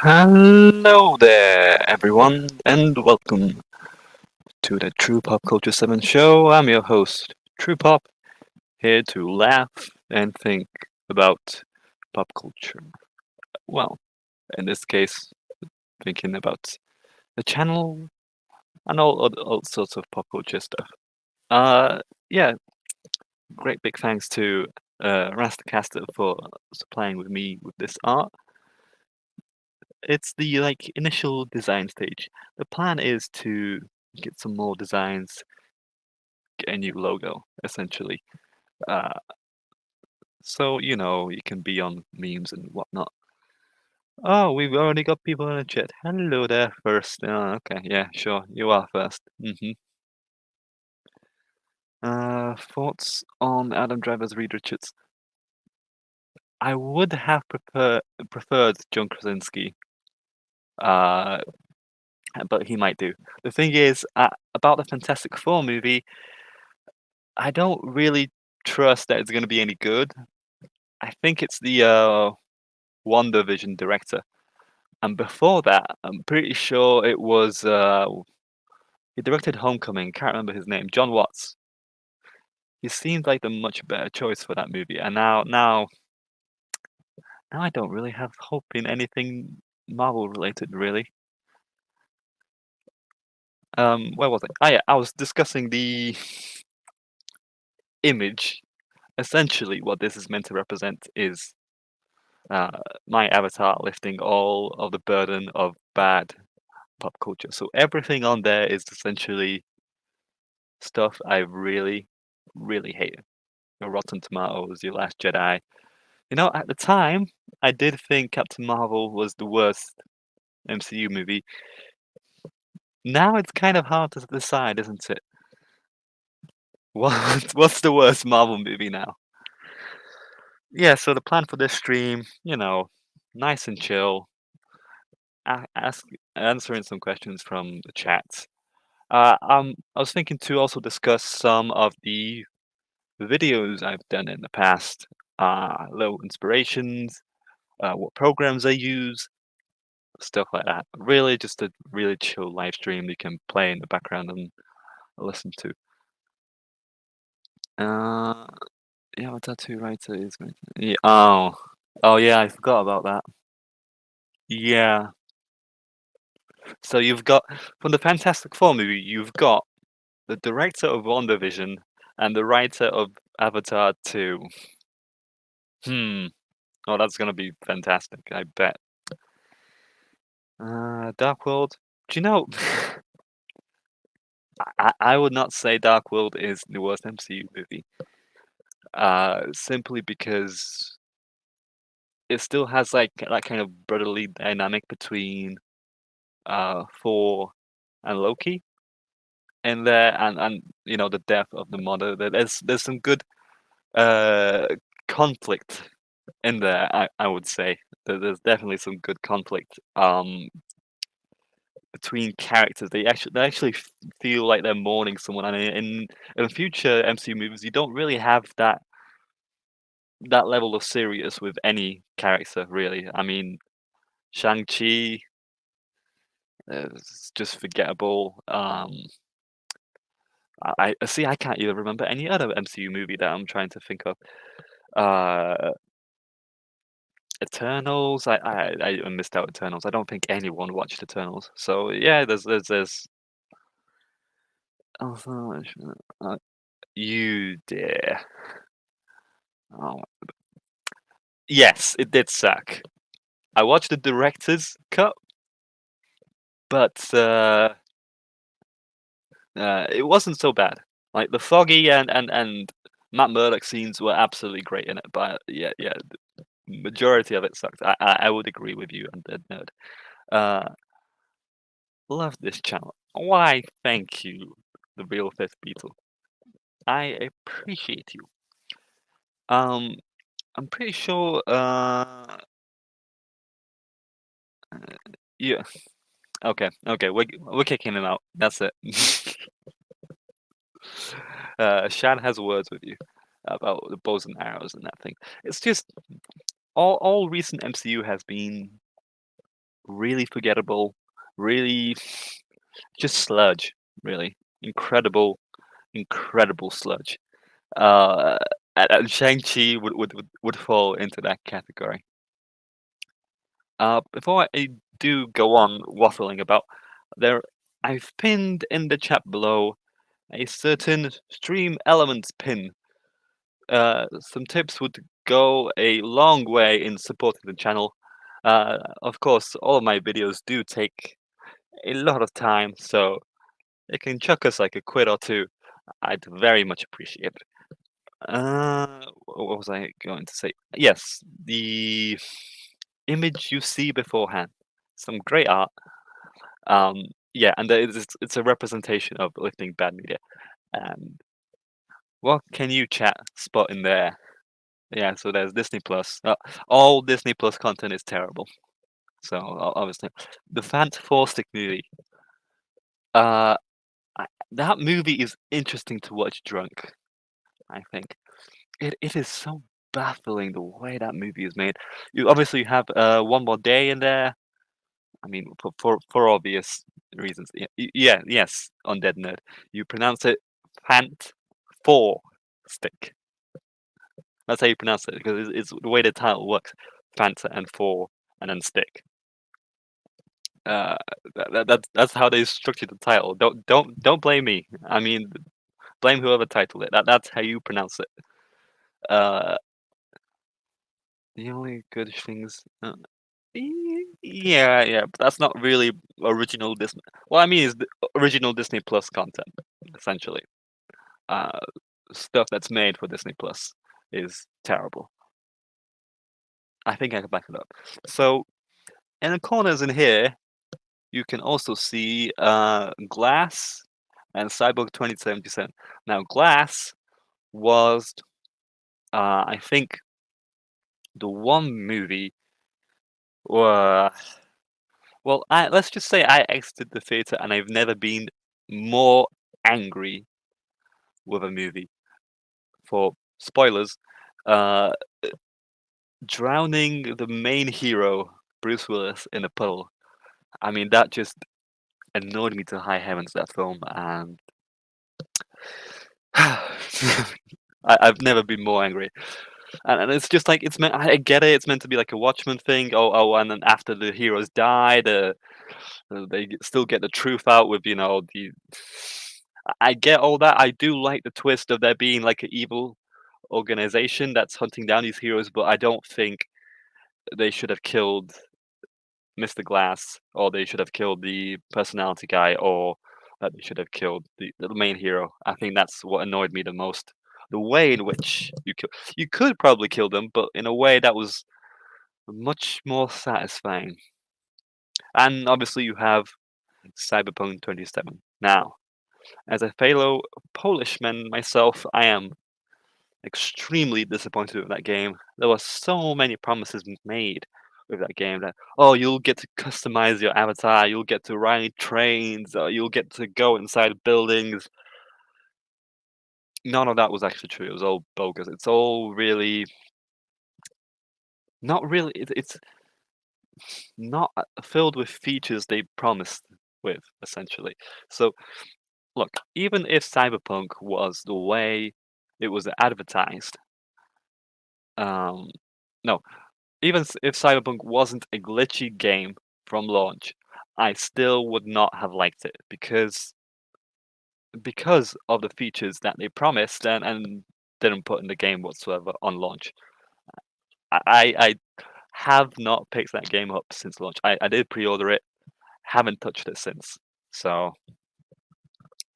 Hello there, everyone, and welcome to the True Pop Culture 7 show. I'm your host, True Pop, here to laugh and think about pop culture. Well, in this case, thinking about the channel and all sorts of pop culture stuff. Uh, yeah, great big thanks to Rastacaster for supplying with me with this art. It's the initial design stage. The plan is to get some more designs, get a new logo, essentially. Uh, so you can be on memes and whatnot. Oh, we've already got people in the chat. Hello there first. Oh, okay, yeah, sure, you are first. Thoughts on Adam Driver's Reed Richards? I would have preferred John Krasinski. Uh, but he might do. The thing is, about the Fantastic Four movie, I don't really trust that it's going to be any good. I think it's the WandaVision director, and before that, I'm pretty sure it was he directed Homecoming. Can't remember his name. John Watts. He seemed like the much better choice for that movie, and now I don't really have hope in anything Marvel related, really. Where was I? Ah, yeah, I was discussing the image. Essentially, what this is meant to represent is uh, my avatar lifting all of the burden of bad pop culture. So everything on there is essentially stuff I really, really hate. Your Rotten Tomatoes, Your Last Jedi. At the time, I did think Captain Marvel was the worst MCU movie. Now it's kind of hard to decide, isn't it? What's the worst Marvel movie now? Yeah, so the plan for this stream, nice and chill, answering some questions from the chat. I was thinking to also discuss some of the videos I've done in the past, little inspirations, what programs I use, stuff like that. Really, just a really chill live stream you can play in the background and listen to. Uh, yeah, what tattoo writer is? Yeah. Oh yeah, I forgot about that. Yeah. So you've got from the Fantastic Four movie, you've got the director of WandaVision and the writer of Avatar 2. Hmm. Oh, that's gonna be fantastic, I bet. Dark World. Do you know? I would not say Dark World is the worst MCU movie. Simply because it still has like that kind of brotherly dynamic between Thor and Loki in there, and the death of the mother. There's some good uh conflict in there. I would say there's definitely some good conflict between characters. They actually feel like they're mourning someone, and in future MCU movies, you don't really have that level of serious with any character, really. I mean, Shang-Chi is just forgettable. I see. I can't even remember any other MCU movie that I'm trying to think of. Uh, Eternals. I missed out Eternals. I don't think anyone watched Eternals. So yeah, there's. Oh, you dear. Oh, yes, it did suck. I watched the director's cut, but it wasn't so bad. Like the Foggy and Matt Murdock scenes were absolutely great in it, but yeah, the majority of it sucked. I would agree with you, Undead Nerd. Uh, love this channel. Why? Thank you, the real Fifth Beetle. I appreciate you. Um, I'm pretty sure. Yeah. Okay. We're kicking him out. That's it. Shan has words with you about the bows and arrows and that thing. It's just all recent MCU has been really forgettable, really just sludge, really. Incredible, incredible sludge. Uh, and Shang-Chi would fall into that category. Before I do go on waffling about, there I've pinned in the chat below a certain stream elements pin. Some tips would go a long way in supporting the channel. Of course, all of my videos do take a lot of time, so it can chuck us like a quid or two. I'd very much appreciate it. What was I going to say? Yes, the image you see beforehand. Some great art. Um, yeah, and it's a representation of lifting bad media. And what can you chat spot in there? Yeah, so there's Disney Plus. All Disney Plus content is terrible. So obviously, the Fantastic movie. Uh, that movie is interesting to watch drunk. I think it is so baffling the way that movie is made. You obviously have One More Day in there. I mean, for obvious reasons. Yeah, yeah, yes, Undead Nerd. You pronounce it Fant Four Stick. That's how you pronounce it because it's the way the title works. Fanta and four and then stick. Uh, that's how they structured the title. Don't blame me. I mean, blame whoever titled it. That's how you pronounce it. Uh, the only good things. Yeah, but that's not really original Disney. What I mean is the original Disney Plus content, essentially. Uh, Stuff that's made for Disney Plus is terrible. I think I can back it up. So in the corners in here, you can also see Glass and Cyborg 2077. Now, Glass was, I think, the one movie. Uh, let's just say I exited the theater and I've never been more angry with a movie. For spoilers, uh, drowning the main hero, Bruce Willis, in a puddle. I mean, that just annoyed me to high heavens, that film, and I've never been more angry. And it's just like it's meant. I get it. It's meant to be like a Watchmen thing. And then after the heroes die, they still get the truth out with the. I get all that. I do like the twist of there being like an evil organization that's hunting down these heroes, but I don't think they should have killed Mr. Glass, or they should have killed the personality guy, or that they should have killed the main hero. I think that's what annoyed me the most. The way in which you could probably kill them, but in a way that was much more satisfying. And obviously, you have Cyberpunk 27. Now, as a fellow Polishman myself, I am extremely disappointed with that game. There were so many promises made with that game that, oh, you'll get to customize your avatar, you'll get to ride trains, or you'll get to go inside buildings. None of that was actually true. It was all bogus. It's all really not really. It's not filled with features they promised with, essentially. So, look, even if Cyberpunk was the way it was advertised, um, no, even if Cyberpunk wasn't a glitchy game from launch, I still would not have liked it because of the features that they promised and didn't put in the game whatsoever on launch. I have not picked that game up since launch. I did pre-order it, haven't touched it since. So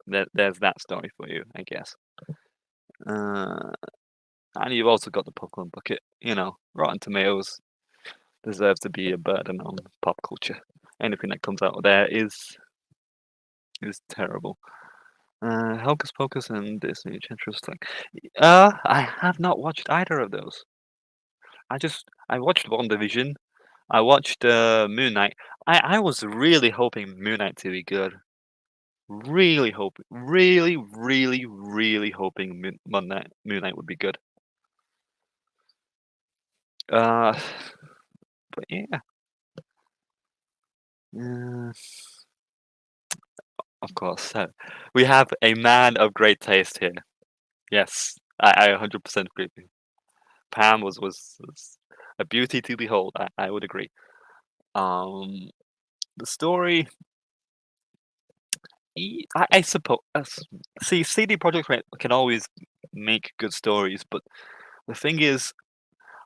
there's that story for you, I guess. Uh, and you've also got the popcorn bucket. Rotten Tomatoes deserves to be a burden on pop culture. Anything that comes out of there is terrible. Hocus Pocus and Disney Enchantress. I have not watched either of those. I watched WandaVision. I watched Moon Knight. I was really hoping Moon Knight to be good. Really hoping, really, really, really hoping Moon Knight would be good. Uh, but yeah, Uh, of course, we have a man of great taste here. Yes, I 100% agree with you. Pam was a beauty to behold. I would agree. Um, the story, I suppose. See, CD Projekt Red can always make good stories, but the thing is,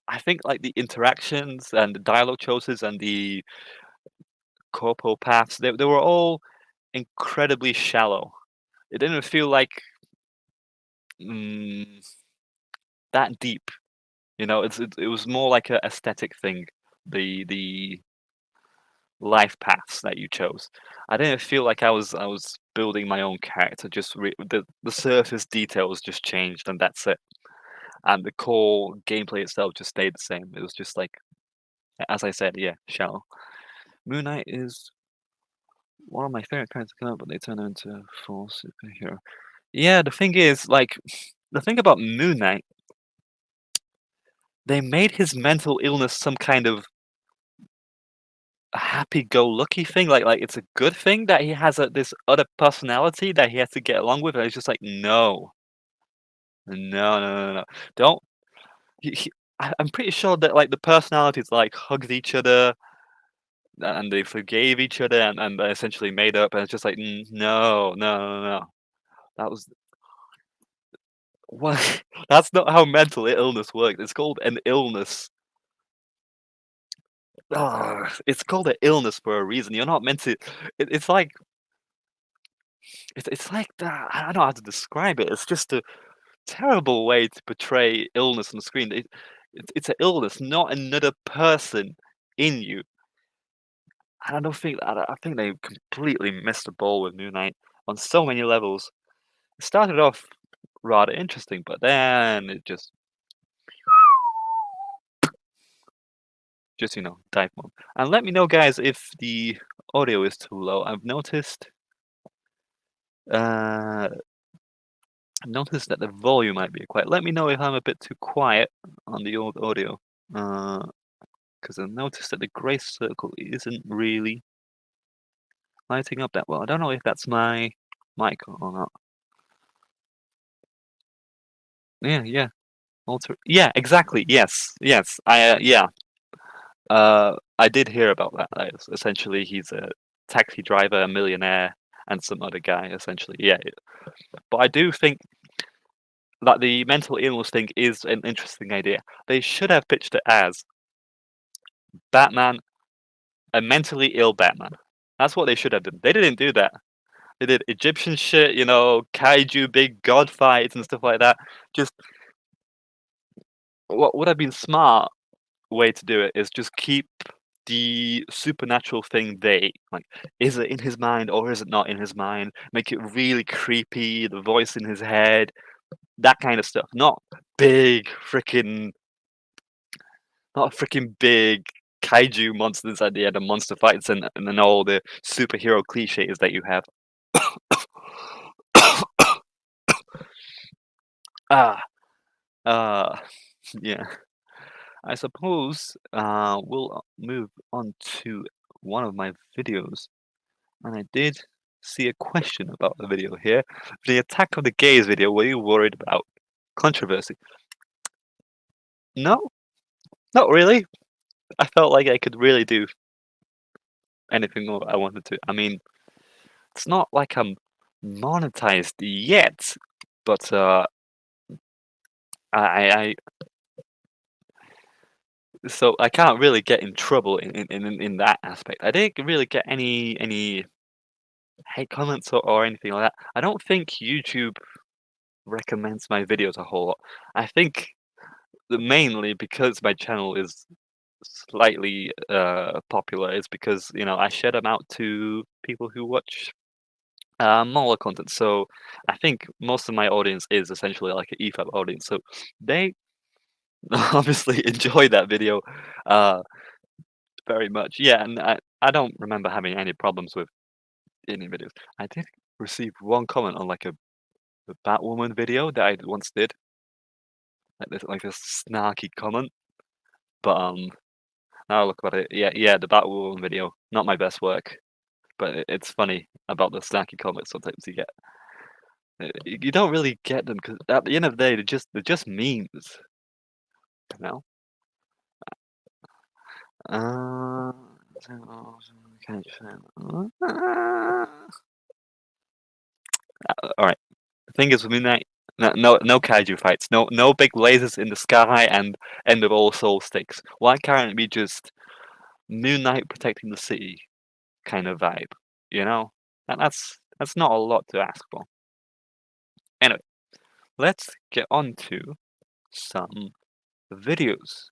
I think like the interactions and the dialogue choices and the corpo paths, they were all incredibly shallow. It didn't feel like mm, that deep. It was more like a aesthetic thing. The life paths that you chose. I didn't feel like I was building my own character. Just the surface details just changed, and that's it. And the core gameplay itself just stayed the same. It was just like, as I said, yeah, shallow. Moon Knight is one of my favorite characters to come out, but they turn her into a full superhero. Yeah, the thing is, like, the thing about Moon Knight, they made his mental illness some kind of a happy-go-lucky thing. Like it's a good thing that he has this other personality that he has to get along with. And it's just like, no, no, no, no, no. Don't. I'm pretty sure that like the personalities like hugged each other and they forgave each other and essentially made up. And it's just like, no, no, no, no. That was what? That's not how mental illness works. It's called an illness. It's called an illness for a reason. You're not meant to. It's like it's like that. I don't know how to describe it. It's just a terrible way to portray illness on the screen. It's an illness, not another person in you. And I don't think I think they completely missed the ball with Moon Knight on so many levels. It started off rather interesting, but then it just dive bomb. And let me know, guys, if the audio is too low. Uh, I've noticed that the volume might be quiet. Let me know if I'm a bit too quiet on the old audio. Because I noticed that the gray circle isn't really lighting up that well. I don't know if that's my mic or not. Yeah, yeah. Yeah, exactly. Yes, yes. I did hear about that. Essentially, he's a taxi driver, a millionaire, and some other guy. Essentially, yeah. But I do think that the mental illness thing is an interesting idea. They should have pitched it as Batman, a mentally ill Batman. That's what they should have done. They didn't do that. They did Egyptian shit, kaiju big god fights and stuff like that. Just what would have been smart way to do it is just keep the supernatural thing vague. Like, is it in his mind or is it not in his mind? Make it really creepy, the voice in his head, that kind of stuff. Big freaking, not freaking big kaiju monsters at the end of monster fights and then all the superhero cliches that you have. Ah, yeah. I suppose we'll move on to one of my videos. And I did see a question about the video here. The Attack of the Gays video, were you worried about controversy? No, not really. I felt like I could really do anything I wanted to. I mean, it's not like I'm monetized yet, but I so I can't really get in trouble in that aspect. I didn't really get any hate comments or anything like that. I don't think YouTube recommends my videos a whole lot. I think mainly because my channel is slightly popular is because I share them out to people who watch smaller content. So I think most of my audience is essentially like an EFAB audience. So they obviously enjoy that video uh, very much. Yeah, and I don't remember having any problems with any videos. I did receive one comment on like a Batwoman video that I once did, like this snarky comment, but Now I look about it. Yeah, the Batwoman video. Not my best work, but it's funny about the snacky comments sometimes you get. You don't really get them because at the end of the day, they're just memes, you know. Uh, all right. The thing is with Midnight, no kaiju fights, no big lasers in the sky and end of all soul sticks. Why can't it be just Moon Knight protecting the city kind of vibe? You know, and that's not a lot to ask for. Anyway, let's get on to some videos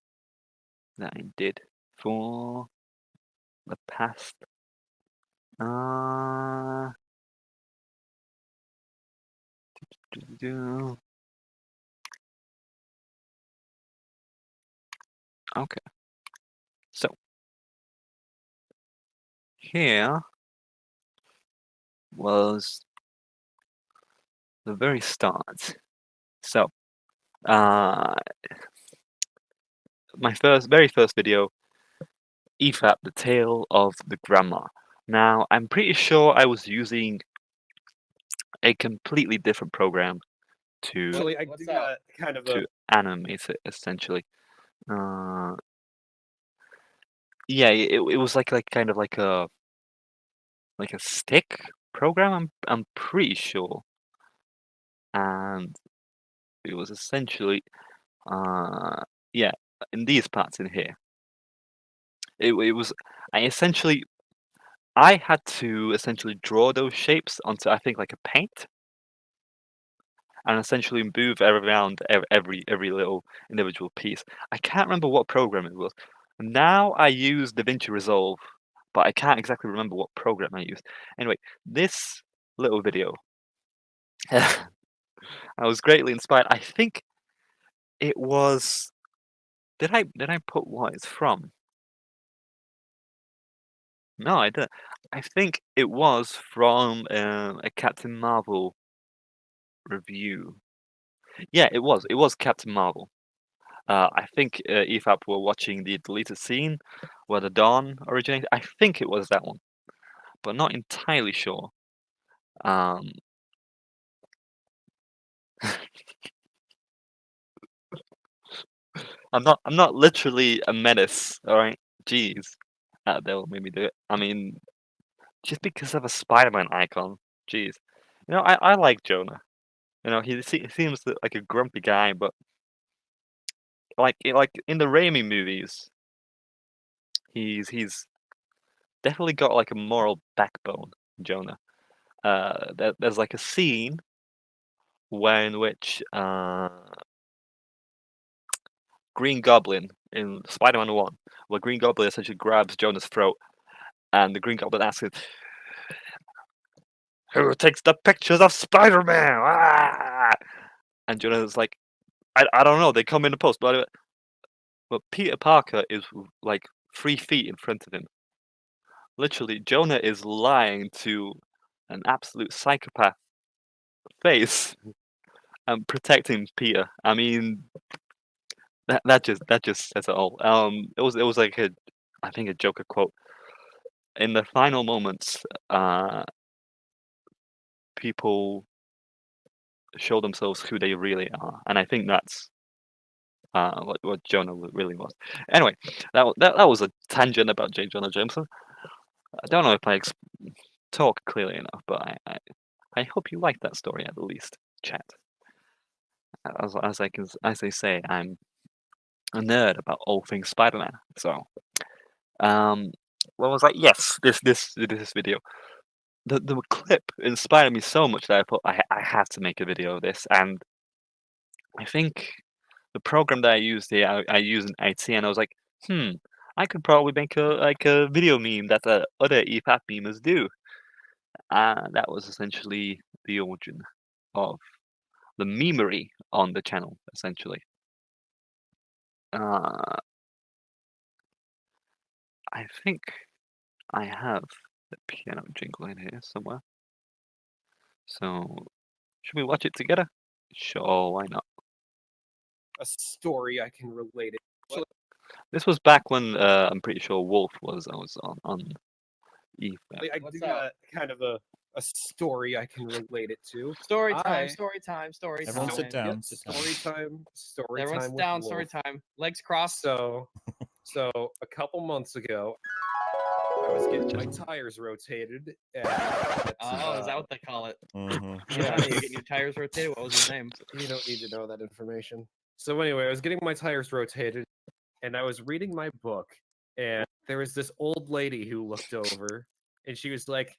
that I did for the past. Uh, okay, so here was the very start. So, uh, my very first video, EFAP, the tale of the grandma. Now, I'm pretty sure I was using a completely different program to Actually, I do got kind of a animate it essentially. Yeah, it was like kind of like a stick program. I'm pretty sure, and it was essentially yeah, in these parts in here. It was I had to essentially draw those shapes onto I think like a paint and essentially move around every little individual piece. I can't remember what program it was. Now I use DaVinci Resolve, but I can't exactly remember what program I used. Anyway, this little video, I was greatly inspired. I think it was. Did I put what it's from? No, I didn't. I think it was from a Captain Marvel review. Yeah, it was. It was Captain Marvel. I think EFAP were watching the deleted scene where the Dawn originated. I think it was that one, but not entirely sure. Um, I'm not literally a menace, all right? Jeez, they'll make me do it. I mean, just because of a Spider-Man icon, jeez. I like Jonah. He seems like a grumpy guy, but like in the Raimi movies, he's definitely got like a moral backbone, Jonah. There's like a scene where in which Green Goblin in Spider-Man 1, where Green Goblin essentially grabs Jonah's throat, and the Green Goblin asks him, "Who takes the pictures of Spider-Man?" Ah! And Jonah's like, I don't know. They come in the post, but Peter Parker is like 3 feet in front of him. Literally, Jonah is lying to an absolute psychopath face and protecting Peter. I mean, that just says it all. It was like I think a Joker quote. In the final moments, people show themselves who they really are, and I think that's what Jonah really was. Anyway, that was a tangent about J. Jonah Jameson. I don't know if I talk clearly enough, but I hope you like that story at the least, chat. As they say, I'm a nerd about all things Spider-Man. So, what was I? Yes, this video. The clip inspired me so much that I thought I have to make a video of this, and I think the program that I used here, I used in IT, and I was like, I could probably make a video meme that other EFAP memers do. That was essentially the origin of the memery on the channel, essentially. Uh, I think I have the piano jingle in here somewhere. So, should we watch it together? Sure, why not? story I can relate it. This was back when I'm pretty sure Wolf was on E. I What's do up? got kind of a story I can relate it to. Story time, I- story time, story Everyone time. sit down. Yep, sit story time. Story Everyone time sit with down, Wolf. story time. Legs crossed. So a couple months ago, I was getting my tires rotated. Oh, is that what they call it? Mm-hmm. Yeah, you're getting your tires rotated. What was his name? You don't need to know that information. So anyway, I was getting my tires rotated, and I was reading my book, and there was this old lady who looked over, and she was like,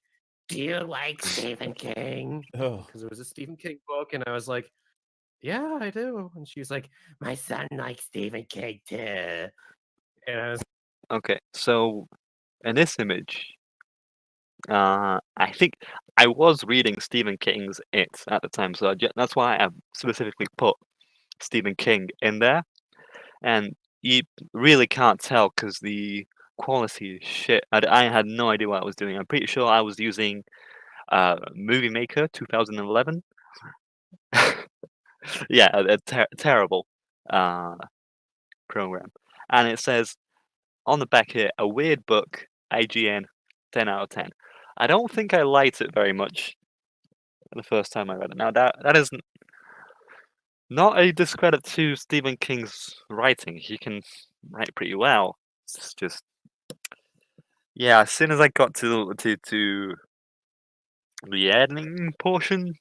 "Do you like Stephen King?" Oh, Because it was a Stephen King book, and I was like, "Yeah, I do." And she was like, "My son likes Stephen King too." And I was Okay, so in this image, I think I was reading Stephen King's It at the time, so that's why I specifically put Stephen King in there, and you really can't tell because the quality is shit. I had no idea what I was doing. I'm pretty sure I was using Movie Maker 2011. Yeah, a terrible uh, program, and it says on the back here, a weird book, IGN, 10 out of 10. I don't think I liked it very much the first time I read it. Now that is not a discredit to Stephen King's writing. He can write pretty well. It's just yeah. As soon as I got to the ending portion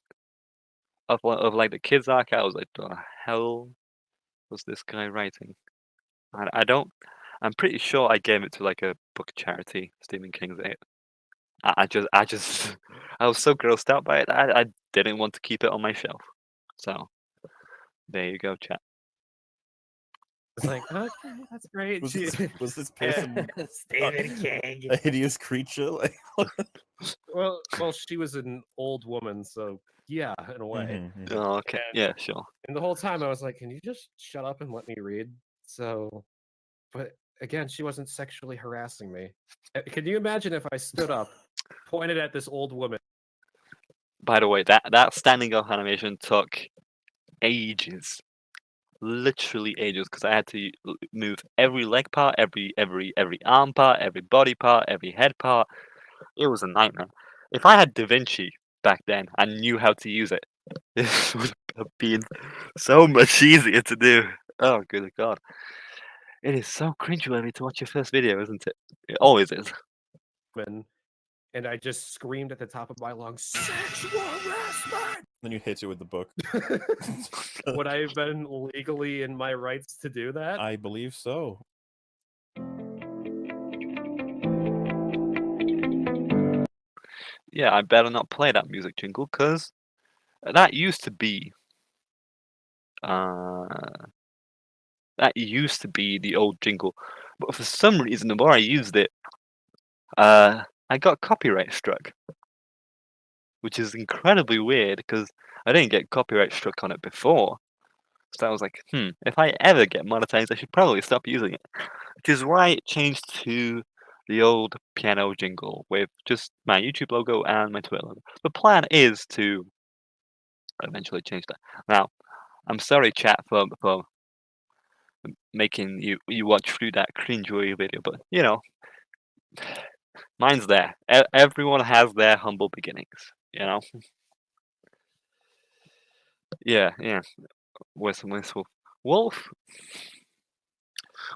of like the kids arc, I was like, the hell was this guy writing? I don't. I'm pretty sure I gave it to like a book charity. Stephen King's It. I just, I was so grossed out by it. I didn't want to keep it on my shelf. So there you go, chat. like, "Okay, that's great." was She- this person Stephen King. a hideous creature? Like, well, she was an old woman, so yeah, in a way. Mhm, mhm. Oh, okay. And- Yeah, sure. And the whole time I was like, "Can you just shut up and let me read?" So, but again, she wasn't sexually harassing me. Can you imagine if I stood up, pointed at this old woman? By the way, that standing up animation took ages, literally ages, because I had to move every leg part, every arm part, every body part, every head part. It was a nightmare. If I had Da Vinci back then and knew how to use it, this would have been so much easier to do. Oh, good God. It is so cringeworthy to watch your first video, isn't it? It always is. And I just screamed at the top of my lungs, "Sexual harassment!" Then you hit it with the book. Would I have been legally in my rights to do that? I believe so. Yeah, I better not play that music jingle, because that used to be uh the old jingle. But for some reason the more I used it, I got copyright struck. Which is incredibly weird because I didn't get copyright struck on it before. So I was like, if I ever get monetized, I should probably stop using it. Which is why it changed to the old piano jingle with just my YouTube logo and my Twitter logo. The plan is to eventually change that. Now, I'm sorry, chat, for making you watch through that cringeworthy video, but you know, mine's there. Everyone has their humble beginnings, you know. Yeah. Whistle. Wolf.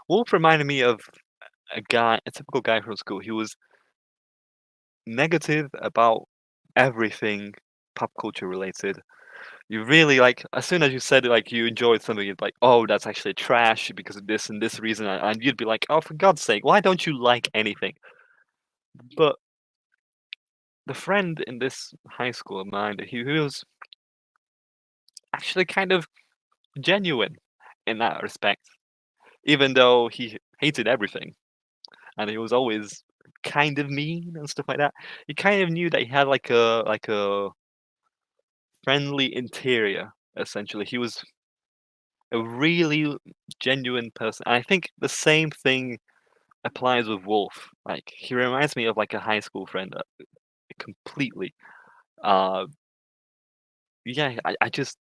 Wolf reminded me of a typical guy from school. He was negative about everything pop culture related. You really like, as soon as you said like you enjoyed something, you'd like, oh, that's actually trash because of this and this reason, and you'd be like, oh, for God's sake, why don't you like anything? But the friend in this high school of mine, he was actually kind of genuine in that respect, even though he hated everything. And he was always kind of mean and stuff like that. He kind of knew that he had like a friendly interior. Essentially, he was a really genuine person. And I think the same thing applies with Wolf. Like he reminds me of like a high school friend completely. Uh, yeah, I just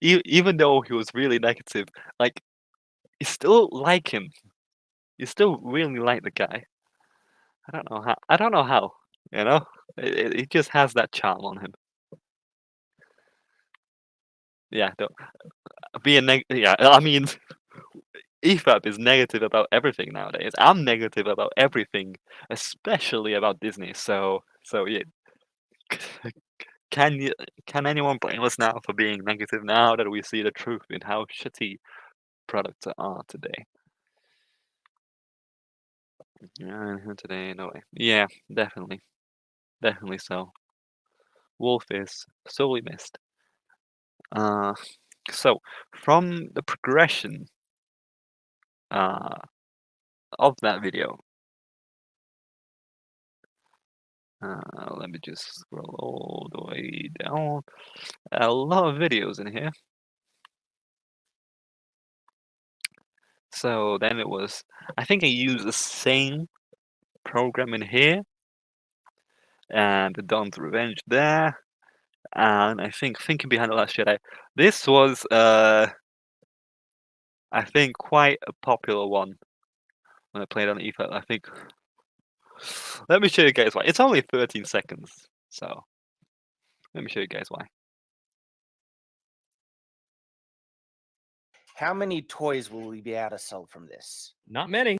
even though he was really negative, like you still like him you still really like the guy. I don't know how. I don't know how. You know, it just has that charm on him. Yeah, don't be a yeah. I mean, EFAP is negative about everything nowadays. I'm negative about everything, especially about Disney. So yeah. Can you can anyone blame us now for being negative now that we see the truth in how shitty products are today? Yeah, today, no way. Yeah, definitely, definitely so. Wolf is sorely missed. Uh, so from the progression uh of that video, let me just scroll all the way down. A lot of videos in here. So then it was, I think I used the same program in here, and the Dawn's Revenge there, and I think Thinking Behind the Last Jedi. This was, I think, quite a popular one when I played on EFA. I think. Let me show you guys why. It's only 13 seconds, so let me show you guys why. How many toys will we be able to sell from this? Not many.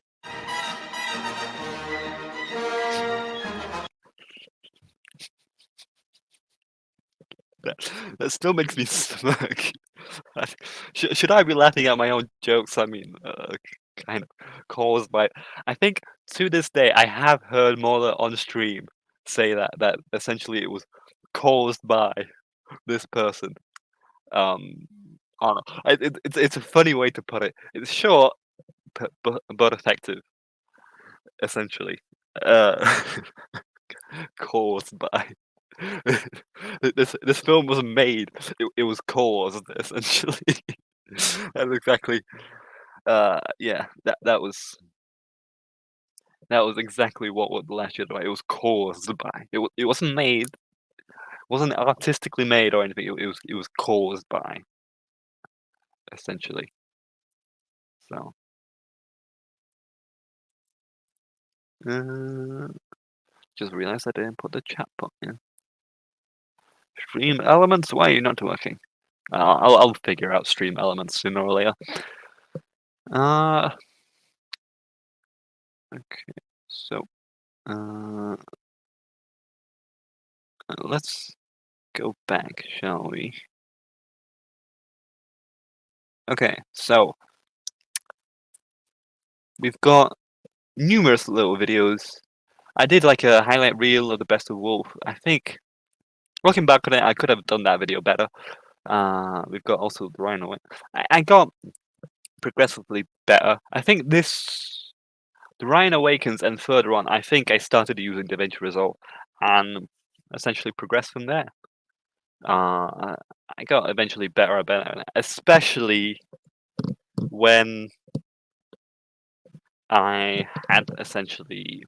That still makes me smirk. Should I be laughing at my own jokes? I mean, kind of caused by. I think to this day I have heard Mola on stream say that essentially it was caused by this person. I don't know. It's a funny way to put it. It's short, but effective. Essentially, caused by. This film wasn't made. It was caused essentially. That's exactly. Yeah. That was exactly what the Last Jedi. It was caused by. It wasn't made. Wasn't artistically made or anything. It was caused by. Essentially. So. Just realized I didn't put the chat button in. Stream elements. Why are you not working? I'll figure out stream elements sooner or later. Okay, so let's go back, shall we? Okay, so we've got numerous little videos. I did like a highlight reel of the best of Wolf. I think looking back on it, I could have done that video better. We've got also the Rhino one. I got progressively better. I think this, the Ryan Awakens and further on, I think I started using DaVinci Resolve and essentially progressed from there. I got eventually better and better, especially when I had essentially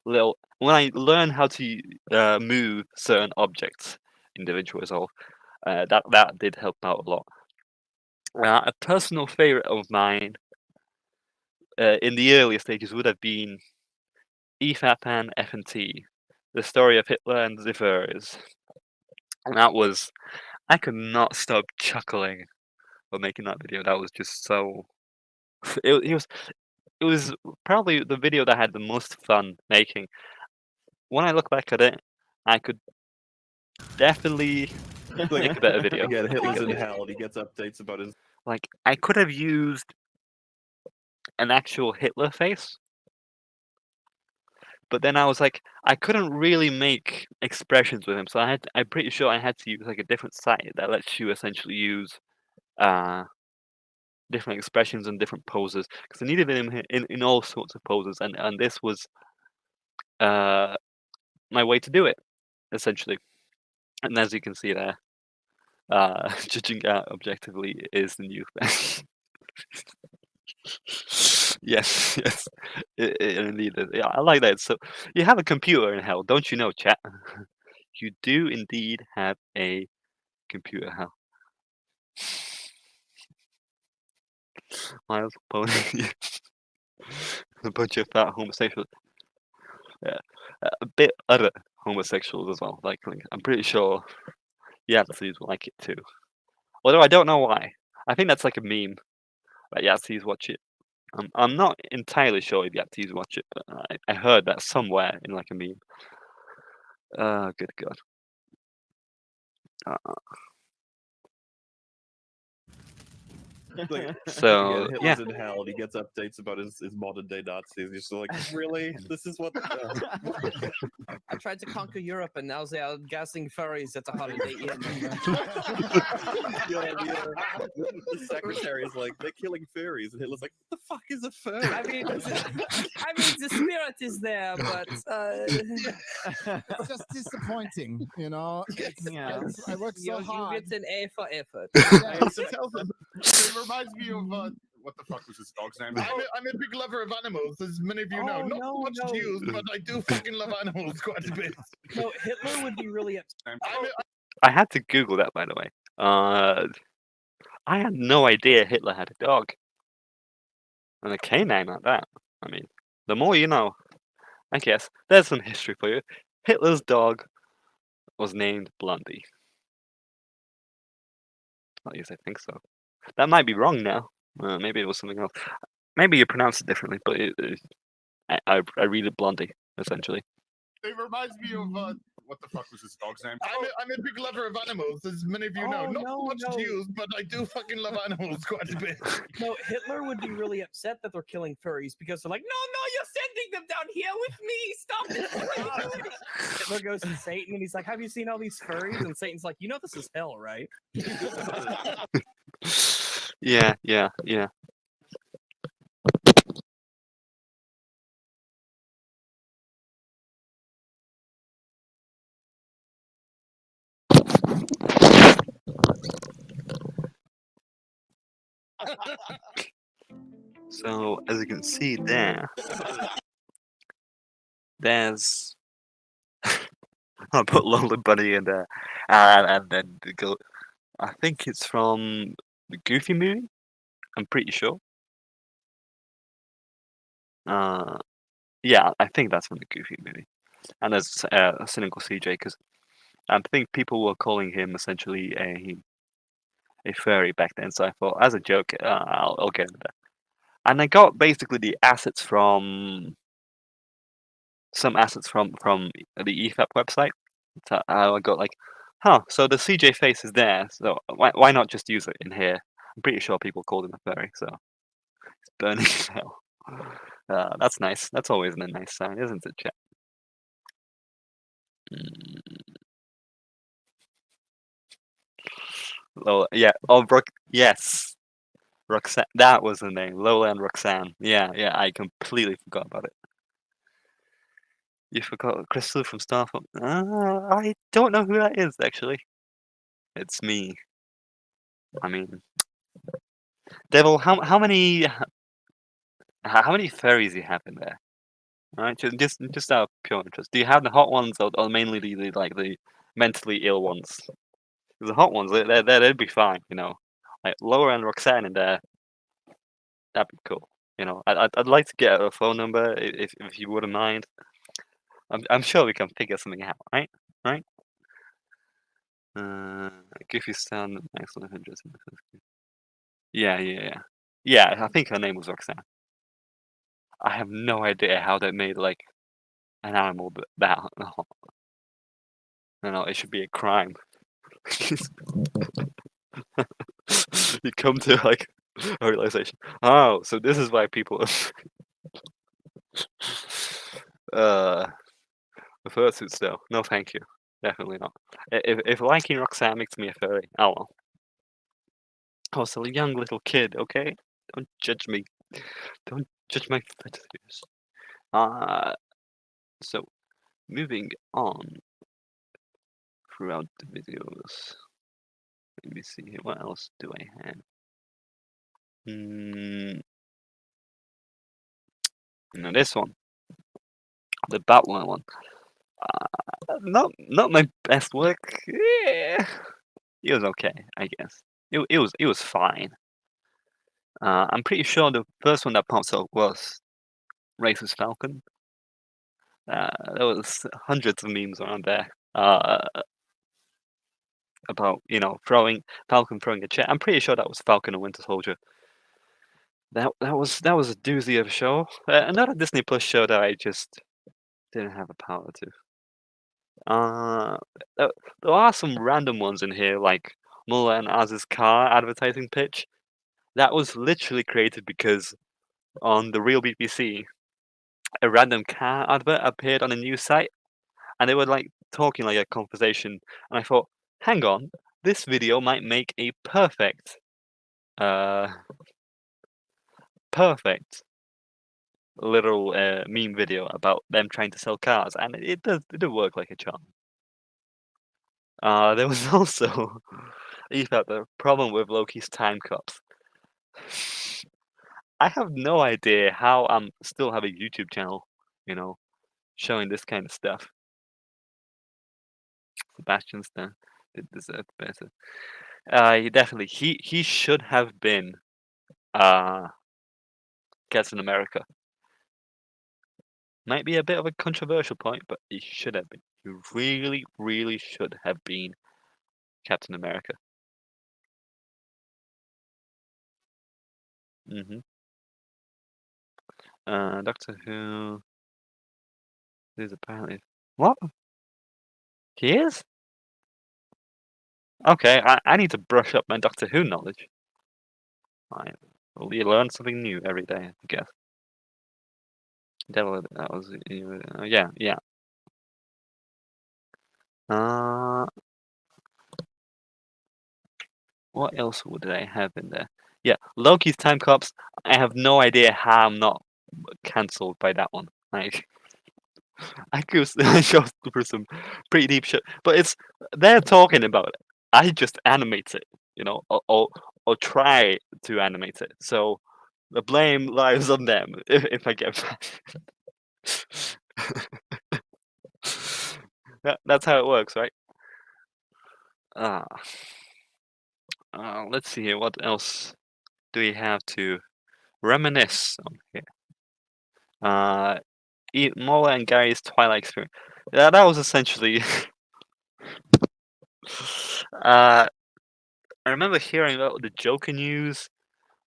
when I learned how to move certain objects in DaVinci Resolve. That did help out a lot. A personal favorite of mine in the earlier stages would have been EFAP and F&T, the story of Hitler and the Führers. And that was, I could not stop chuckling while making that video. That was just so. It was probably the video that I had the most fun making. When I look back at it, I could definitely make a better video. Again, Hitler's in hell. He gets updates about his. Like, I could have used an actual Hitler face, but then I was like, I couldn't really make expressions with him, so I'm pretty sure I had to use like a different site that lets you essentially use different expressions and different poses, because I needed him in all sorts of poses, and this was my way to do it, essentially. And as you can see there, judging objectively is the new thing. Yes, yes, it indeed is. Yeah, I like that. So you have a computer in hell, don't you know, chat? You do indeed have a computer hell. Miles Pony. A bunch of fat homosexuals. Yeah, a bit other homosexuals as well. Like I'm pretty sure Yahtzees will like it too. Although I don't know why. I think that's like a meme that Yahtzees watch it. I'm not entirely sure if Yahtzees watch it, but I heard that somewhere in like a meme. Good God. Like, So again, yeah, Hitler's in hell. And he gets updates about his modern day Nazis. He's just like, really? This is what? I tried to conquer Europe, and now they are gassing furries at the Holiday Inn. The secretary is like, they're killing furries, and Hitler's like, what the fuck is a furry? I mean, the spirit is there, but It's just disappointing, you know. I work so you hard. get an A for effort. Yeah, So tell them. It reminds me of what the fuck was his dog's name? I'm a big lover of animals, as many of you know. Oh, Not no, much no. Jews, but I do fucking love animals quite a bit. No, Hitler would be really upset. I had to Google that, by the way. I had no idea Hitler had a dog. And a canine like that. I mean, the more you know. I guess there's some history for you. Hitler's dog was named Blondie. At least I think so. That might be wrong now. Maybe it was something else. Maybe you pronounce it differently, but I read it Blondie, essentially. It reminds me of what the fuck was his dog's name? I'm a big lover of animals, as many of you know. Oh, Not no, much no. Jews, but I do fucking love animals quite a bit. No, Hitler would be really upset that they're killing furries because they're like, no, you're sending them down here with me. Stop this. Hitler goes to Satan and he's like, have you seen all these furries? And Satan's like, you know this is hell, right? Yeah. So as you can see there's I put Lola Bunny in there, and then go. I think it's from the Goofy movie. I'm pretty sure. Yeah, I think that's from the Goofy movie. And there's a cynical CJ because I think people were calling him essentially a furry back then. So I thought, as a joke, I'll get into that. And I got basically the assets from some assets from the EFAP website. So I got like, so the CJ face is there. So why not just use it in here? I'm pretty sure people called him a furry. So it's burning in hell. That's nice. That's always a nice sign, isn't it, chat? Lola, yeah. Oh, Brooke, yes. Roxanne, that was the name. Lola and Roxanne. Yeah. I completely forgot about it. You forgot Crystal from Starfall. I don't know who that is actually. It's me. I mean, Devil. How many furries do you have in there? All right, just out of pure interest. Do you have the hot ones or mainly the mentally ill ones? 'Cause the hot ones, they'd be fine, you know. Like Lola and Roxanne in there, that'd be cool. You know, I'd like to get a phone number if you wouldn't mind. I'm sure we can figure something out, right? Right? Goofy sound excellent hundreds. Yeah. Yeah, I think her name was Roxanne. I have no idea how they made like an animal that. No, it should be a crime. You come to like a realization. Oh, so this is why people. The fursuits though. No, thank you. Definitely not. If liking Roxanne makes me a furry, oh well. I was a young little kid, okay? Don't judge me. Don't judge my fetishes. So moving on throughout the videos. Let me see here. What else do I have? No, this one, the Batman one. Not my best work. Yeah, it was okay, I guess. It was fine. I'm pretty sure the first one that pops up was racist falcon. There was hundreds of memes around there about throwing Falcon throwing a chair. I'm pretty sure that was Falcon and Winter Soldier. That was a doozy of a show. Another Disney Plus show that I just didn't have the power to. There are some random ones in here, like Mullah and Az's car advertising pitch. That was literally created because on the real BBC, a random car advert appeared on a news site, and they were like talking like a conversation. And I thought, hang on, this video might make a perfect little meme video about them trying to sell cars, and it did work like a charm. There was also the problem with Loki's time cups. I have no idea how I'm still have a YouTube channel, showing this kind of stuff. Sebastian Stan did deserve better. He should have been Captain America. Might be a bit of a controversial point, but he should have been. He really, really should have been Captain America. Doctor Who is apparently what? He is? Okay, I need to brush up my Doctor Who knowledge. Well, you learn something new every day, I guess. Devil, that was yeah. What else would I have in there? Yeah, Loki's time cops. I have no idea how I'm not cancelled by that one. Like, I go through some pretty deep shit, but they're talking about it. I just animate it, or try to animate it. So the blame lies on them if I get that's how it works, right? Let's see here. What else do we have to reminisce on here? Mola and Gary's Twilight experience. Yeah, that was essentially. I remember hearing about the Joker news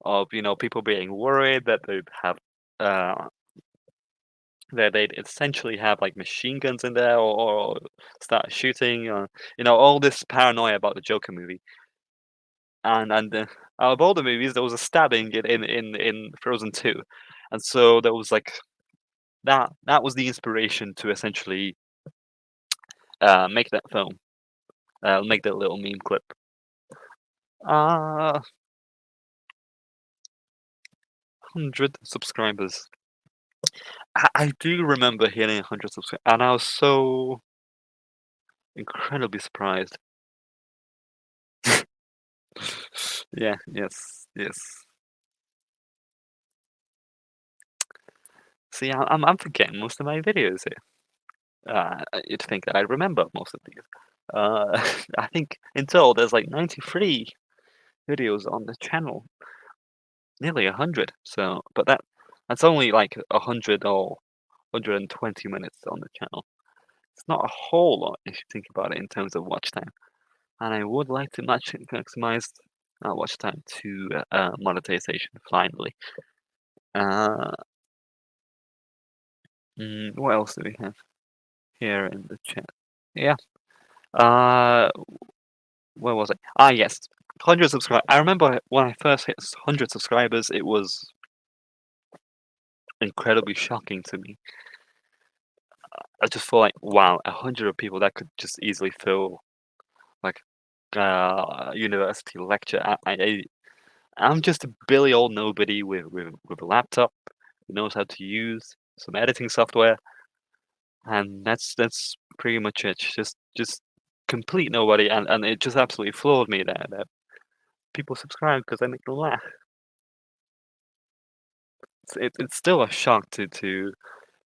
of people being worried that they'd have that they'd essentially have like machine guns in there or start shooting, all this paranoia about the Joker movie. And out of all the movies, there was a stabbing in Frozen 2, and so there was like that was the inspiration to essentially make that film, make that little meme clip. 100 subscribers. I do remember hitting 100 subscribers, and I was so incredibly surprised. Yeah, yes. See, I'm forgetting most of my videos here. You'd think that I remember most of these. I think in total there's like 93 videos on the channel, nearly 100. So, but that's only like 100 or 120 minutes on the channel. It's not a whole lot if you think about it in terms of watch time. And I would like to maximize watch time to monetization finally. What else do we have here in the chat? Yeah. Where was it? Yes. 100 subscribers. I remember when I first hit 100 subscribers, it was incredibly shocking to me. I just thought like, wow, 100 of people that could just easily fill like a university lecture. I'm just a billy old nobody with a laptop who knows how to use some editing software, and that's pretty much it. Just complete nobody, and it just absolutely floored me that people subscribe because I make them laugh. It's still a shock to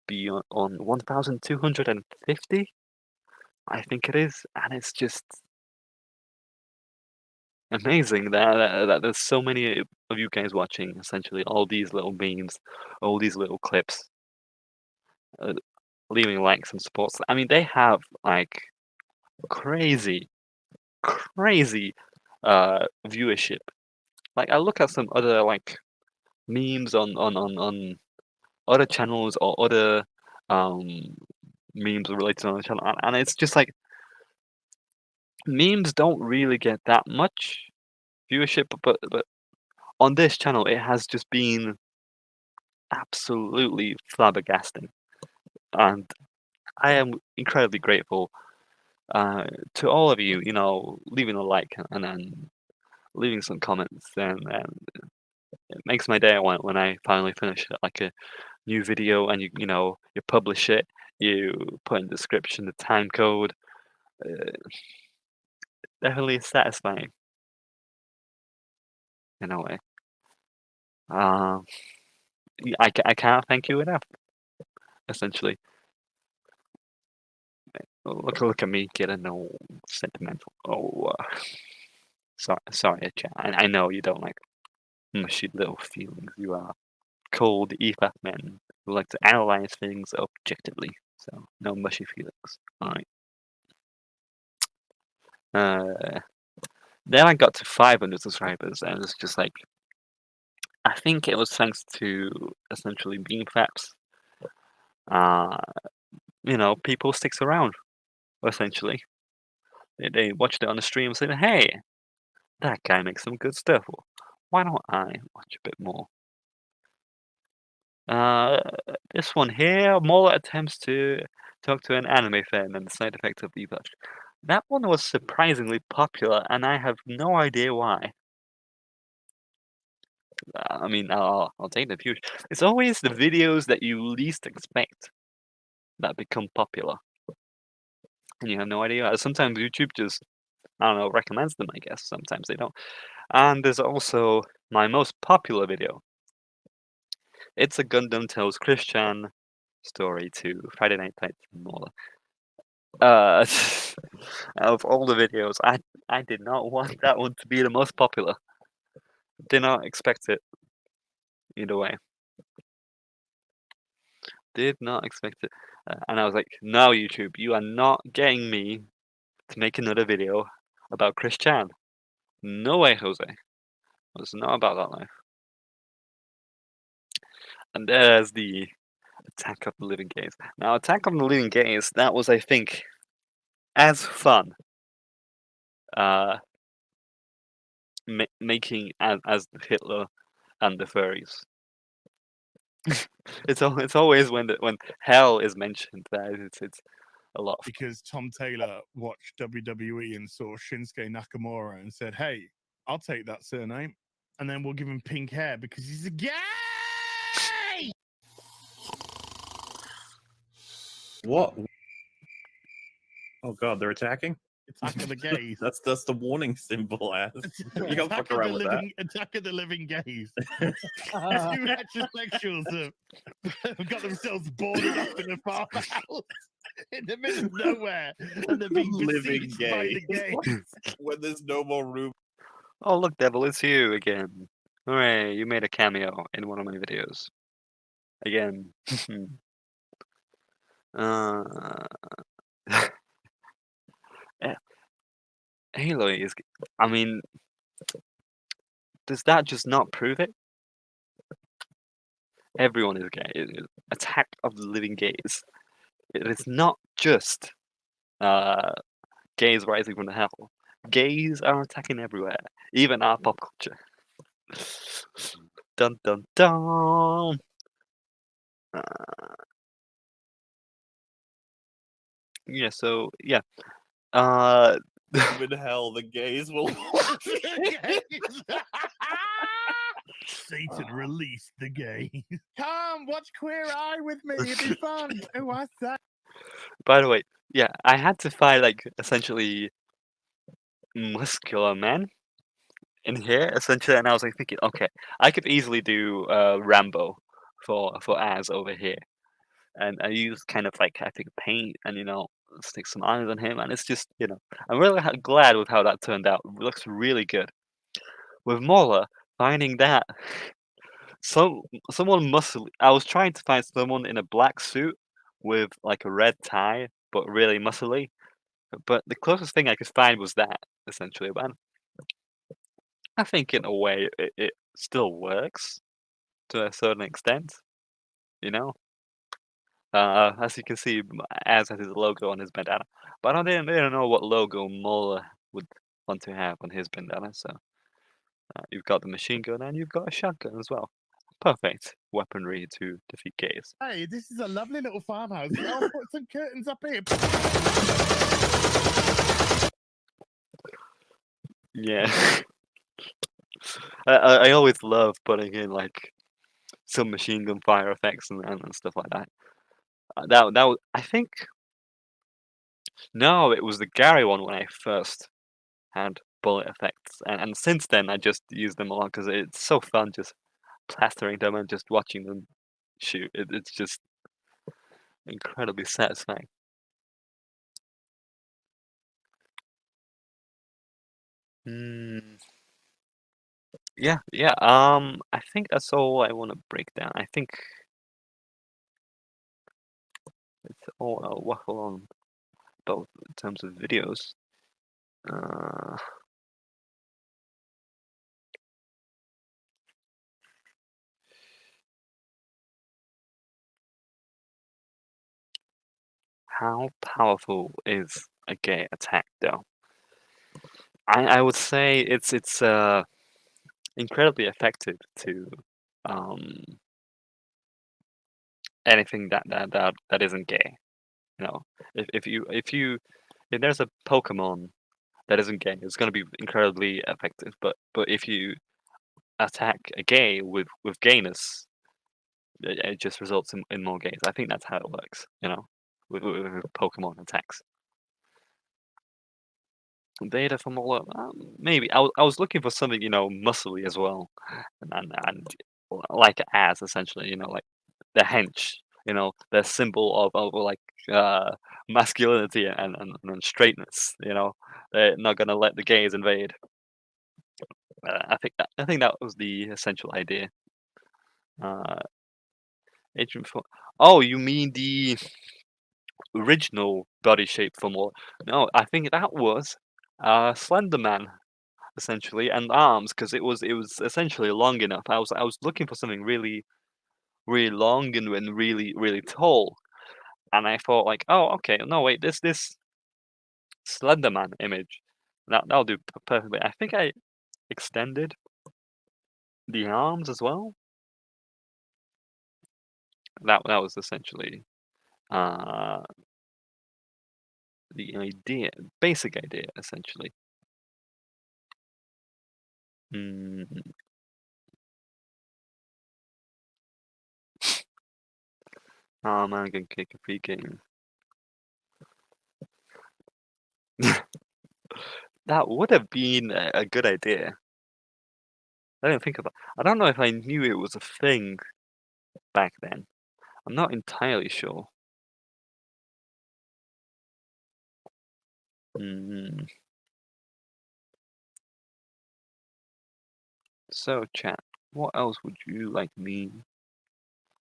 be on 1,250, I think it is, and it's just amazing that there's so many of you guys watching essentially all these little memes, all these little clips. leaving likes and supports. I mean, they have like crazy, crazy viewership. Like I look at some other like memes on other channels or other memes related on the channel, and it's just like memes don't really get that much viewership, but on this channel it has just been absolutely flabbergasting, and I am incredibly grateful to all of you. You know, leaving a like and then leaving some comments, and it makes my day when I finally finish like a new video and you know you publish it, you put in the description the time code. Uh, definitely satisfying in a way. Um, I can't thank you enough. Essentially, look at me getting all sentimental. Oh, sorry, chat. I know you don't like mushy little feelings. You are cold, EFAP men who like to analyze things objectively. So no mushy feelings. All right. Then I got to 500 subscribers, and it's just like I think it was thanks to essentially bean faps. You know, people sticks around. Essentially, they watched it on the stream, saying, "Hey, that guy makes some good stuff. Why don't I watch a bit more?" Uh, this one here, Mola attempts to talk to an anime fan and the side effects of e-blush. That one was surprisingly popular, and I have no idea why. I mean, I'll take the views. It's always the videos that you least expect that become popular, and you have no idea. Sometimes YouTube just, I don't know, recommends them. I guess sometimes they don't. And there's also my most popular video. It's a Gundam Tells Christian story to Friday Night Fights and more. Of all the videos, I did not want that one to be the most popular. Did not expect it. Either way. Did not expect it. And I was like, no, YouTube, you are not getting me to make another video about Chris Chan. No way, Jose. It's not about that life. And there's the Attack of the Living Gays. Now, Attack of the Living Gays, that was, I think, as fun making as the Hitler and the furries. It's always when hell is mentioned that it's a lot. Because Tom Taylor watched WWE and saw Shinsuke Nakamura and said, "Hey, I'll take that surname, and then we'll give him pink hair because he's a gay." What? Oh god, they're attacking? Attack of the gays. That's the warning symbol, ass. You can't fuck around with that. Attack of the living gays. Two heterosexuals have got themselves boarded up in a farmhouse in the middle of nowhere, and they're being Living besieged by the gays. When there's no more room. Oh look, Devil, it's you again. Hooray, you made a cameo in one of my videos. Again. Halo is. I mean, does that just not prove it? Everyone is gay. Attack of the Living Gays. It is not just gays rising from the hell. Gays are attacking everywhere, even our pop culture. Dun dun dun. Yeah. So yeah. Even hell, the gays will. Satan released the gays. Come watch Queer Eye with me. It'd be fun. Oh, what's that? By the way, yeah, I had to find like essentially muscular men in here essentially, and I was like thinking, okay, I could easily do Rambo for Az over here, and I use kind of like I think paint and stick some eyes on him, and it's just I'm really glad with how that turned out. It looks really good. With Mola finding that someone muscly, I was trying to find someone in a black suit with like a red tie, but really muscly. But the closest thing I could find was that essentially. But I think in a way it still works to a certain extent. You know, as you can see, Az has his logo on his bandana. But I didn't know what logo Mola would want to have on his bandana. So you've got the machine gun and you've got a shotgun as well. Perfect weaponry to defeat gays. Hey, this is a lovely little farmhouse. I'll put some curtains up here. Yeah. I always love putting in like some machine gun fire effects and stuff like that. That was, I think, no, it was the Gary one when I first had bullet effects, and since then I just use them a lot because it's so fun just plastering them and just watching them shoot. It's just incredibly satisfying. Mm, yeah, yeah. I think that's all I want to break down. I think it's all I'll waffle on both in terms of videos. Uh, how powerful is a gay attack, though? I would say it's incredibly effective to um anything that isn't gay. You know, if there's a Pokemon that isn't gay, it's going to be incredibly effective. But if you attack a gay with gayness, it just results in more gays. I think that's how it works. You know, with Pokemon attacks. Data from all maybe I was looking for something muscly as well, and like as essentially like the hench, the symbol of like masculinity and straightness. They're not gonna let the gays invade. I think that was the essential idea. Uh, Agent for oh, you mean the original body shape for more? No, I think that was Slender Man essentially, and arms because it was essentially long enough. I was looking for something really really long and really really tall, and I thought like, oh okay, no wait, this Slenderman image that'll do perfectly. I think I extended the arms as well. That was essentially uh the idea, basic idea essentially. Mm. Oh man, I'm gonna kick a free game. That would have been a good idea. I didn't think of that. I don't know if I knew it was a thing back then. I'm not entirely sure. Mm. So, chat, what else would you like me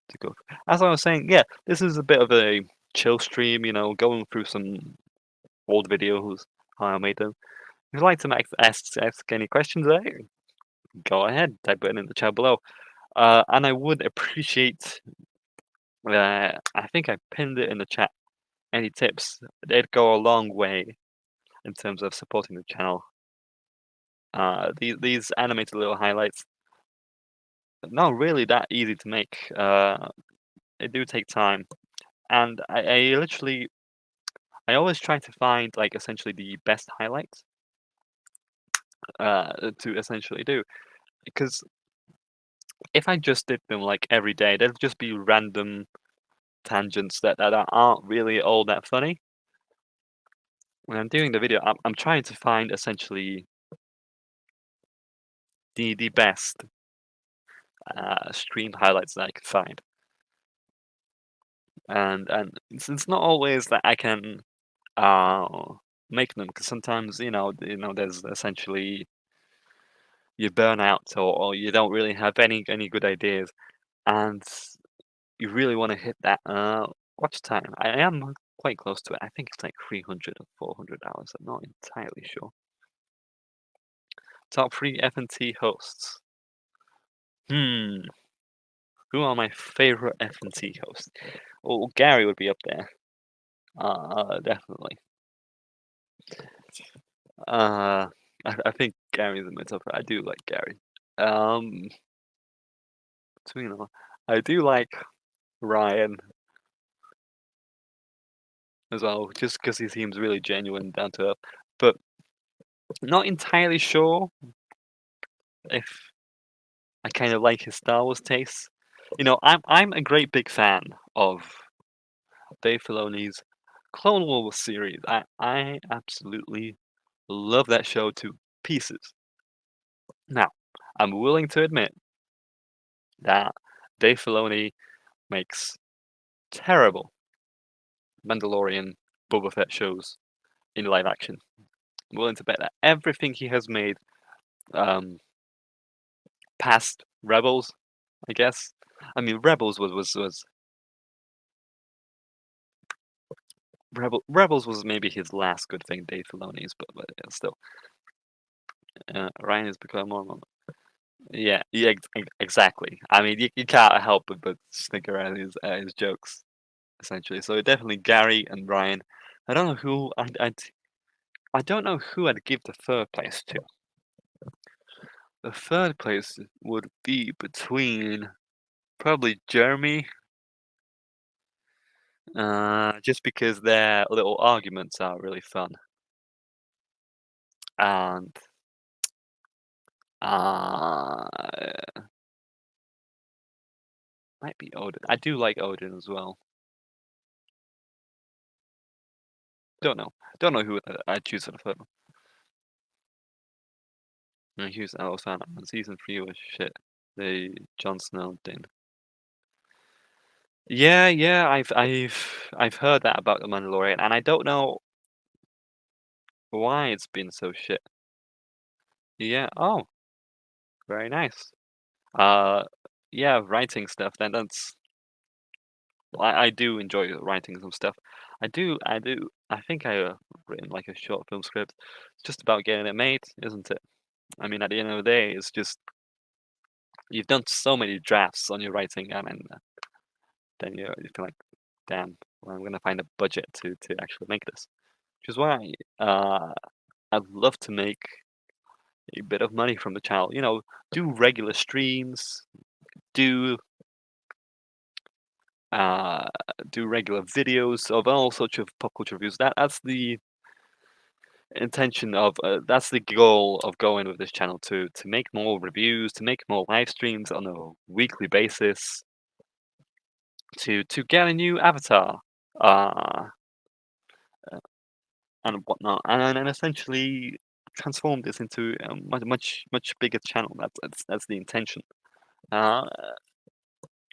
to go through? As I was saying, yeah, this is a bit of a chill stream, going through some old videos, how I made them. If you'd like to ask any questions there, go ahead, type it in the chat below. And I would appreciate, I think I pinned it in the chat, any tips. They'd go a long way in terms of supporting the channel. These animated little highlights, not really that easy to make. They do take time, and I always try to find like essentially the best highlights to essentially do, because if I just did them like every day, they'd just be random tangents that aren't really all that funny. When I'm doing the video, I'm trying to find essentially the best stream highlights that I could find. And it's not always that I can make them, because sometimes there's essentially you burn out, or you don't really have any good ideas, and you really want to hit that watch time. I am quite close to it. I think it's like 300 or 400 hours. I'm not entirely sure. Top 3 F&T hosts. Who are my favorite F&T hosts? Well, Gary would be up there. Definitely. I think Gary's in my top. I do like Gary. Between them, I do like Ryan as well, just because he seems really genuine, down to earth. But not entirely sure if I kind of like his Star Wars tastes. You know, I'm a great big fan of Dave Filoni's Clone Wars series. I absolutely love that show to pieces. Now, I'm willing to admit that Dave Filoni makes terrible Mandalorian Boba Fett shows in live action. I'm willing to bet that everything he has made past Rebels, I guess. I mean, Rebels was Rebels was maybe his last good thing, Dave Filoni's, but still. Ryan has become more. Yeah, exactly. I mean, you can't help but snicker at his jokes, essentially. So definitely Gary and Ryan. I don't know who I don't know who I'd give the third place to. The third place would be between probably Jeremy, just because their little arguments are really fun, and uh, might be Odin. I do like Odin as well. Don't know who I'd choose for the third one. I choose Ellis and season 3 was shit. The Jon Snow thing. Yeah, I've heard that about the Mandalorian, and I don't know why it's been so shit. Yeah. Oh, very nice. Yeah, writing stuff. Then that's. I do enjoy writing some stuff. I do. I think I written like a short film script. It's just about getting it made, isn't it? I mean, at the end of the day, it's just you've done so many drafts on your writing, and then you feel like, damn, well, I'm gonna find a budget to actually make this. Which is why I'd love to make a bit of money from the channel. You know, do regular streams, do do regular videos of all sorts of pop culture reviews. That's the intention of that's the goal of going with this channel, to make more reviews, to make more live streams on a weekly basis, to get a new avatar and whatnot, and essentially transform this into a much bigger channel. That's the intention.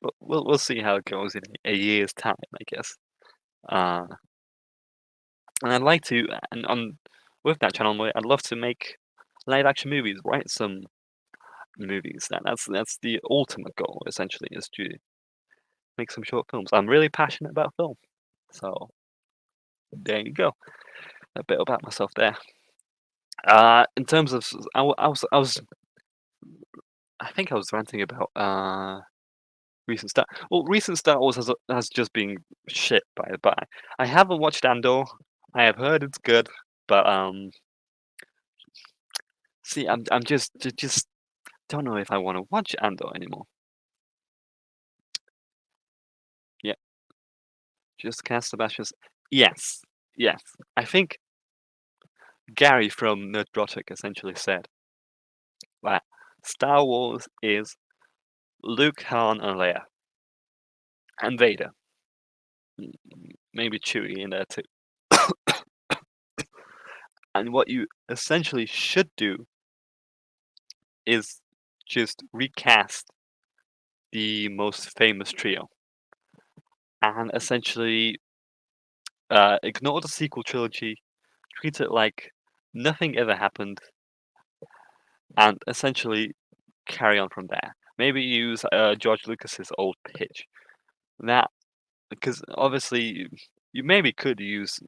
But we'll see how it goes in a year's time, I guess. And I'd like to, and on with that channel, I'd love to make live action movies, write some movies. That's the ultimate goal, essentially, is to make some short films. I'm really passionate about film, so there you go. A bit about myself there. In terms of, I think I was ranting about recent Star. Well, recent Star Wars has just been shit by. I haven't watched Andor. I have heard it's good, but see, I'm just don't know if I want to watch Andor anymore. Yeah, just cast Sebastian's. Yes, yes. I think Gary from Nerdrotic essentially said that Star Wars is Luke, Han, and Leia, and Vader. Maybe Chewie in there too. And what you essentially should do is just recast the most famous trio and essentially ignore the sequel trilogy, treat it like nothing ever happened, and essentially carry on from there. Maybe use George Lucas's old pitch that because obviously you maybe could use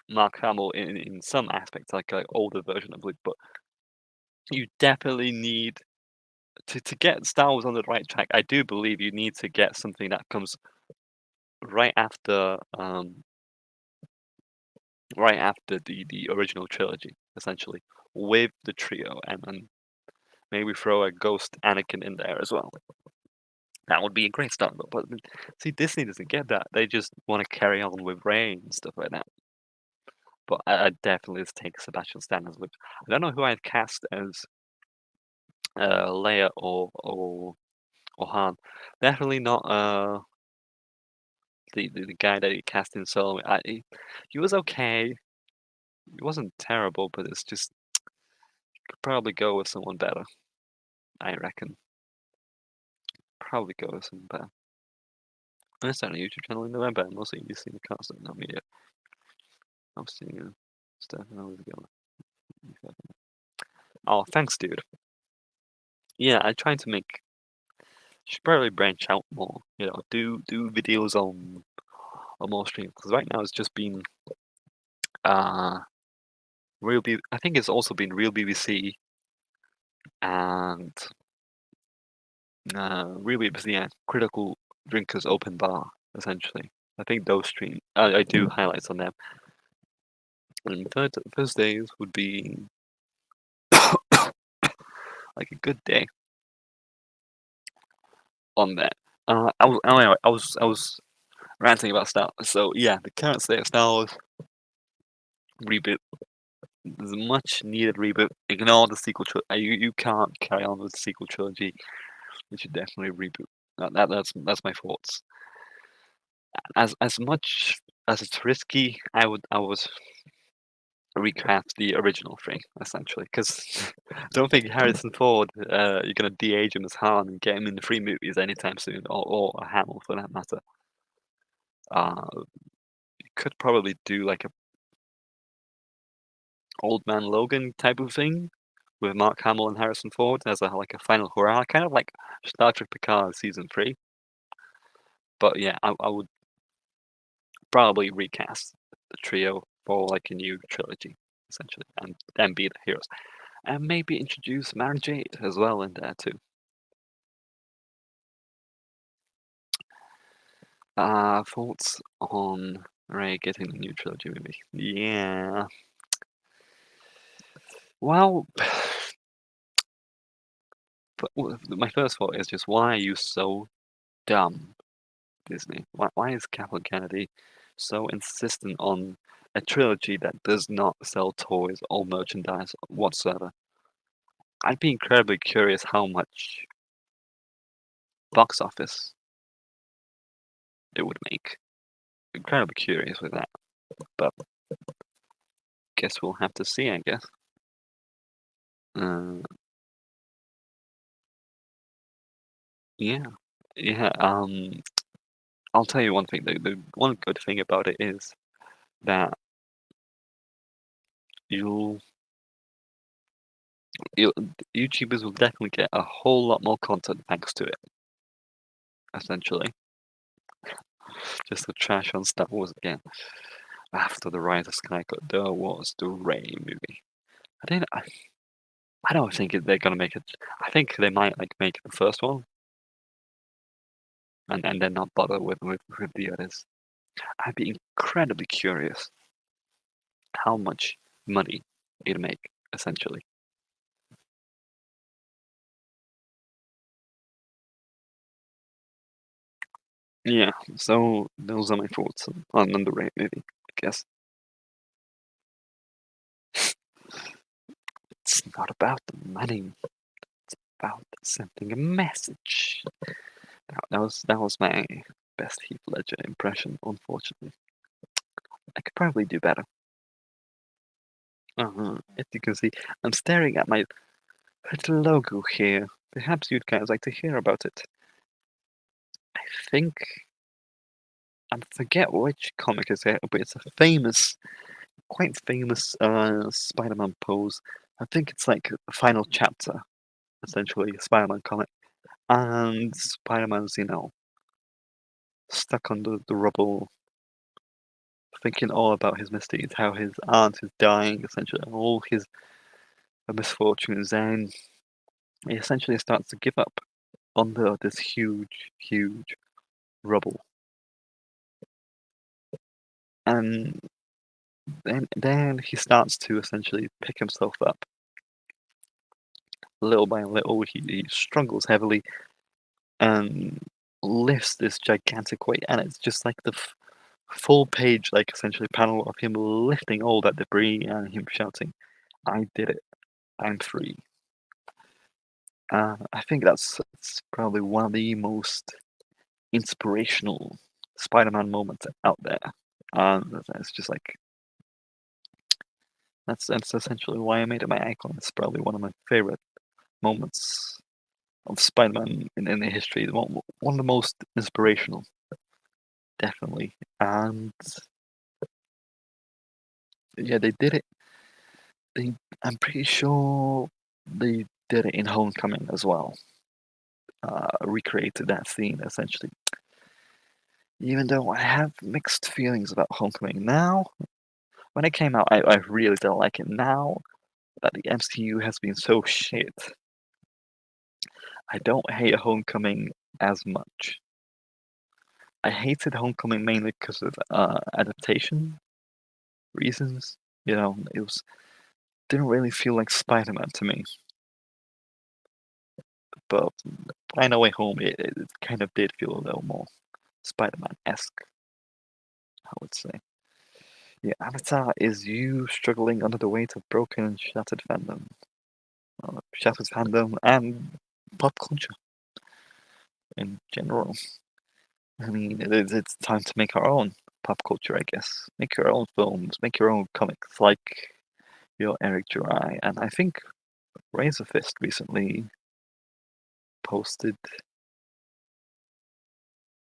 Mark Hamill in some aspects, like an older version of Luke, but you definitely need to get Star Wars on the right track. I do believe you need to get something that comes right after the original trilogy, essentially, with the trio, and maybe throw a ghost Anakin in there as well. That would be a great start, but see, Disney doesn't get that. They just want to carry on with Rey and stuff like that. But I'd definitely just take Sebastian Stan as Luke. I don't know who I'd cast as Leia or Han. Definitely not the guy that he cast in Solo. He was okay. He wasn't terrible, but it's just could probably go with someone better. I reckon. Probably go with someone better. I started a YouTube channel in November, and mostly you've seen the cast of media. I'm seeing stuff. How we go? Oh, thanks, dude. Yeah, I try to make. Should probably branch out more. You know, do videos on more streams because right now it's just been I think it's also been Real BBC and Real BBC and Critical Drinkers Open Bar essentially. I think those streams I do highlights on them. And Thursdays would be like a good day on that. I was ranting about Star Wars. So yeah, the current state of Star Wars reboot. There's a much needed reboot. Ignore the sequel trilogy. You can't carry on with the sequel trilogy. You should definitely reboot. That's my thoughts. As much as it's risky, I would recast the original three essentially because I don't think Harrison Ford you're gonna de-age him as Han and get him in the three movies anytime soon, or Hamill for that matter. You could probably do like a Old Man Logan type of thing with Mark Hamill and Harrison Ford as like a final hurrah, kind of like Star Trek Picard season 3. But yeah, I would probably recast the trio for like a new trilogy, essentially, and then be the heroes. And maybe introduce Mara Jade as well in there too. Thoughts on Rey getting a new trilogy movie? Yeah. Well, my first thought is just why are you so dumb, Disney? Why is Kathleen Kennedy so insistent on a trilogy that does not sell toys or merchandise whatsoever? I'd be incredibly curious how much box office it would make. Incredibly curious with that, but guess we'll have to see. I guess. Uh, yeah, yeah. I'll tell you one thing. The one good thing about it is that you'll YouTubers will definitely get a whole lot more content thanks to it. Essentially, just to trash on Star Wars again. After the Rise of Skywalker, there was the Rey movie. I don't think they're gonna make it. I think they might like make the first one, and then not bother with the others. I'd be incredibly curious how much money it'd make, essentially. Yeah, so those are my thoughts on the Rey movie, I guess. It's not about the money. It's about sending a message. That was my best Heath Ledger impression, unfortunately. I could probably do better. As you can see, I'm staring at my little logo here. Perhaps you'd guys like to hear about it. I think I forget which comic is it, but it's a quite famous Spider-Man pose. I think it's like the final chapter, essentially, Spider-Man comic. And Spider-Man's, stuck under the rubble, thinking all about his misdeeds, how his aunt is dying, essentially, all his misfortunes, and he essentially starts to give up under this huge, huge rubble. And then he starts to essentially pick himself up. Little by little, he struggles heavily and lifts this gigantic weight, and it's just like the full page, like essentially panel of him lifting all that debris and him shouting, "I did it! I'm free!" I think that's probably one of the most inspirational Spider-Man moments out there. It's just like that's essentially why I made it my icon. It's probably one of my favorite moments of Spider-Man in the history. One of the most inspirational, definitely. And yeah, they did it. I'm pretty sure they did it in Homecoming as well. Recreated that scene essentially. Even though I have mixed feelings about Homecoming now, when it came out, I really don't like it. Now that the MCU has been so shit, I don't hate Homecoming as much. I hated Homecoming mainly because of adaptation reasons. You know, didn't really feel like Spider-Man to me. But by No Way Home, it kind of did feel a little more Spider-Man-esque, I would say. Yeah, Avatar is you struggling under the weight of broken and shattered fandom. Shattered fandom and pop culture in general. I mean, it's time to make our own pop culture, I guess. Make your own films, make your own comics, like your Eric Jurai. And I think Razor Fist recently posted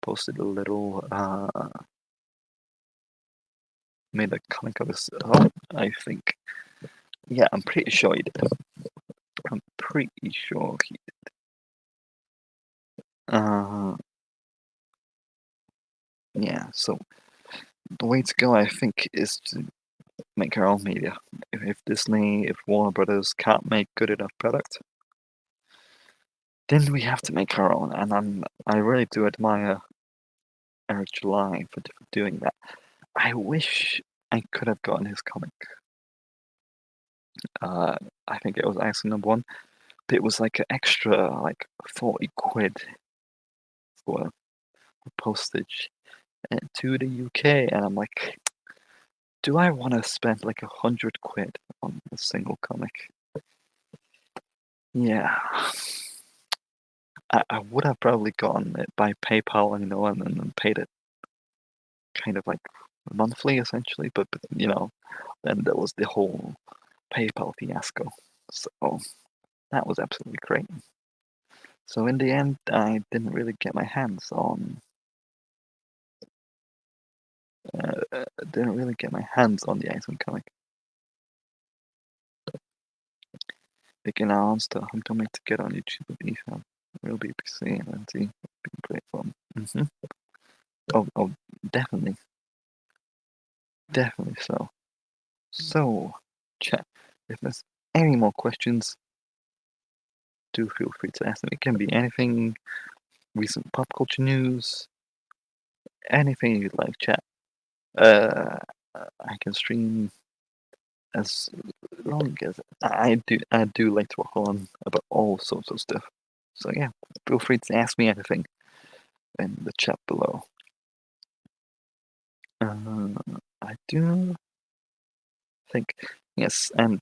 a little made a comic of his own, I think. Yeah, I'm pretty sure he did. I'm pretty sure he did. Yeah, so the way to go, I think, is to make our own media. If Disney, if Warner Brothers can't make good enough product, then we have to make our own. And I really do admire Eric July for doing that. I wish I could have gotten his comic. I think it was Iceland #1, but it was like an extra, like 40 quid for postage to the UK, and I'm like, do I want to spend like 100 quid on a single comic? Yeah, I would have probably gotten it by PayPal, and then paid it kind of like monthly essentially, but then there was the whole PayPal fiasco, so that was absolutely great. So in the end, I didn't really get my hands on. Didn't really get my hands on the Iceland comic. Big announced that I'm coming to get on YouTube with Ethan. We'll be seeing and see. Be great fun. Oh, definitely. Definitely so. So, chat, if there's any more questions, do feel free to ask them. It can be anything, recent pop culture news, anything you'd like, chat. I can stream as long as I do like to walk on about all sorts of stuff. So yeah, feel free to ask me anything in the chat below. I do think yes, and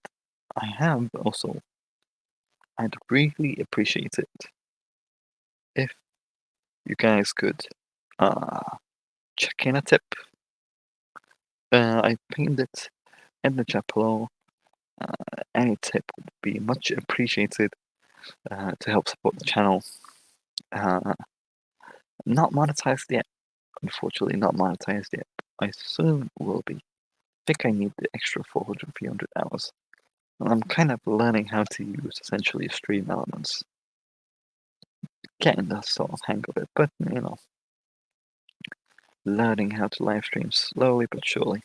I have also. I'd really appreciate it if you guys could check in a tip. I pinned it in the chat below. Any tip would be much appreciated to help support the channel. Not monetized yet, unfortunately, not monetized yet. I soon will be. I think I need the extra 400, 300 hours. And I'm kind of learning how to use essentially stream elements. Getting the sort of hang of it, but learning how to live stream slowly but surely.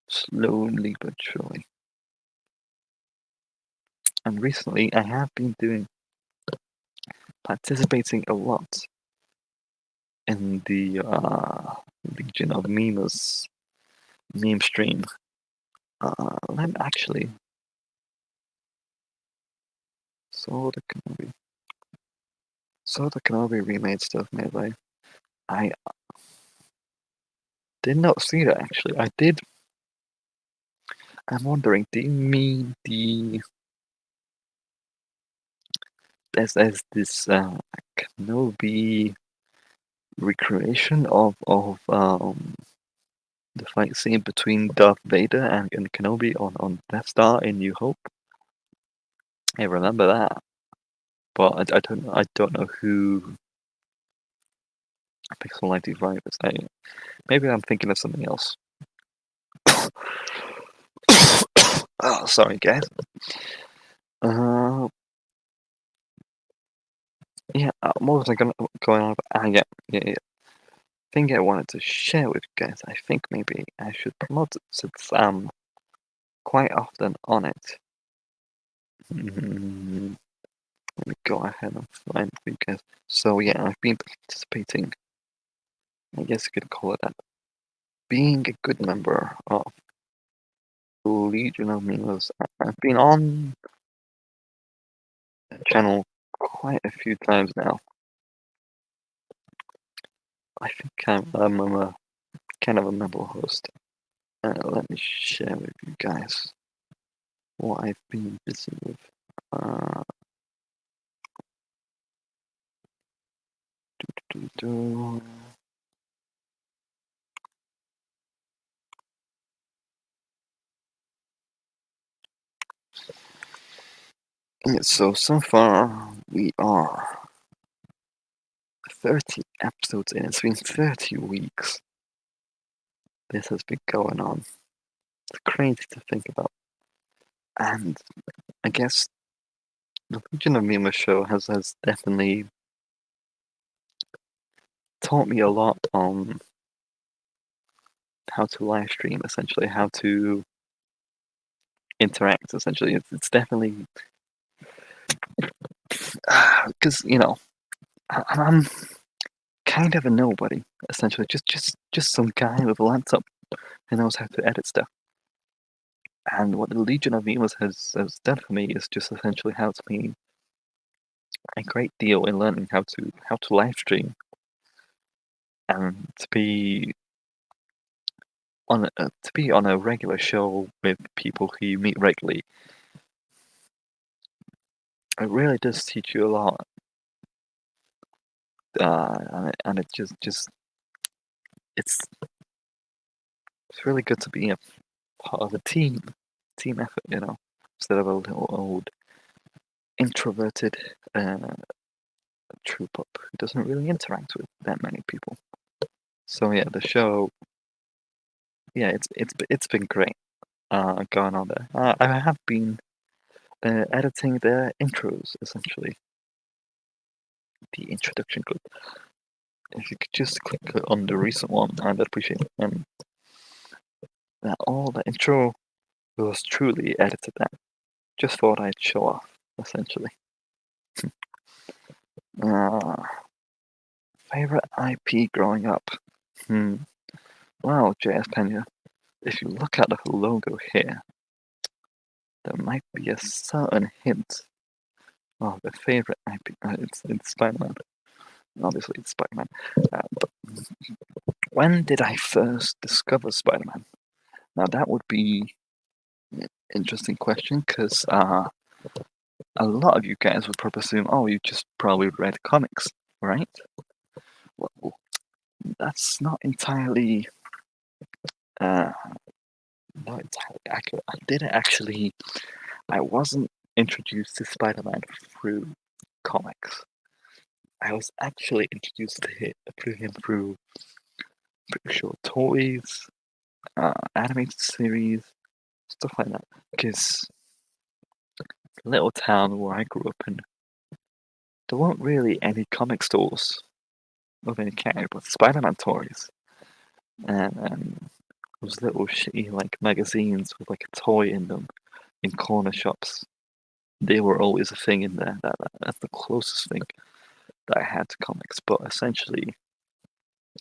Slowly but surely. And recently, I have been participating a lot in the Legion of Memers meme stream. Let me actually. Soda Kenobi remade stuff made by. I did not see that actually. I did. I'm wondering, do you mean there's this Kenobi recreation of the fight scene between Darth Vader and Kenobi on Death Star in New Hope? I remember that, but I don't know who Pixel 95 is. Maybe I'm thinking of something else. Oh, sorry, guys. Yeah, what was I going on about? Yeah. Thing I wanted to share with you guys. I think maybe I should promote it since I'm quite often on it. Let me go ahead and find it for you guys. So yeah, I've been participating. I guess you could call it that. Being a good member of the Legion of Memes. I've been on the channel quite a few times now. I think I'm a kind of a member host. Let me share with you guys what I've been busy with. Yeah, so far we are 30 episodes in. It's been 30 weeks. This has been going on. It's crazy to think about. And I guess the Legion of Mima show has definitely taught me a lot on how to live stream, essentially, how to interact, essentially. It's definitely because I'm kind of a nobody, essentially, just some guy with a laptop who knows how to edit stuff. And what the Legion of Mimas has done for me is just essentially helped me a great deal in learning how to live stream and to be on a regular show with people who you meet regularly. It really does teach you a lot, and it just it's really good to be a part of a team effort, instead of a little old introverted troop up who doesn't really interact with that many people. So yeah, the show, yeah, it's been great going on there. I have been editing the intros, essentially, the introduction clip. If you could just click on the recent one, I'd appreciate it. That all the intro was truly edited out. Just thought I'd show off, essentially. Favorite IP growing up? Well, JS Pena, if you look at the logo here, there might be a certain hint of the favorite IP. It's Spider-Man. Obviously, it's Spider-Man. But when did I first discover Spider-Man? Now, that would be an interesting question, because a lot of you guys would probably assume, oh, you just probably read comics, right? Well, that's not entirely accurate. I wasn't introduced to Spider-Man through comics. I was actually introduced to him through pretty sure toys, animated series, stuff like that. Because the little town where I grew up in, there weren't really any comic stores of any kind, but Spider-Man toys. And those little shitty like magazines with like a toy in them in corner shops. They were always a thing in there. That's the closest thing that I had to comics. But essentially,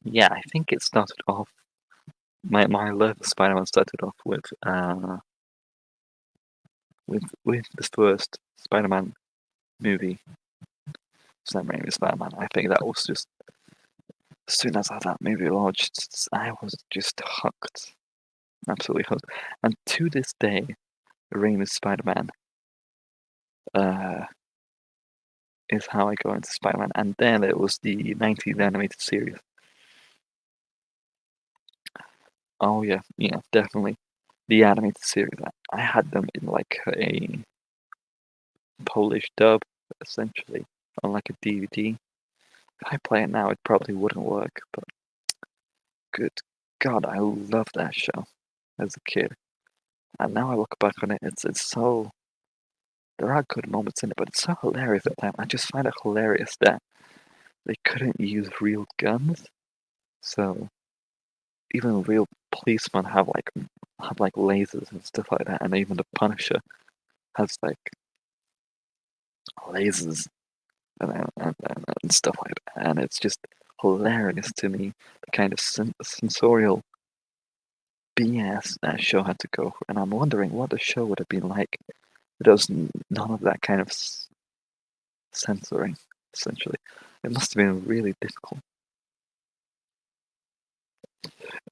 yeah, I think it started off. My love for Spider-Man started off with the first Spider-Man movie. Sam Raimi's Spider-Man. I think that was just as soon as that movie launched, I was just hooked, absolutely hooked. And to this day, Raimi's Spider-Man is how I go into Spider-Man. And then it was the 90s animated series. Oh yeah, definitely. The animated series. I had them in like a Polish dub, essentially, on like a DVD. If I play it now, it probably wouldn't work, but good God, I loved that show as a kid. And now I look back on it, it's so. There are good moments in it, but it's so hilarious at the time. I just find it hilarious that they couldn't use real guns, so even real policemen have like lasers and stuff like that, and even the Punisher has like lasers and stuff like that, and it's just hilarious to me the kind of sensorial BS that show had to go through, and I'm wondering what the show would have been like if there was none of that kind of censoring. Essentially, it must have been really difficult.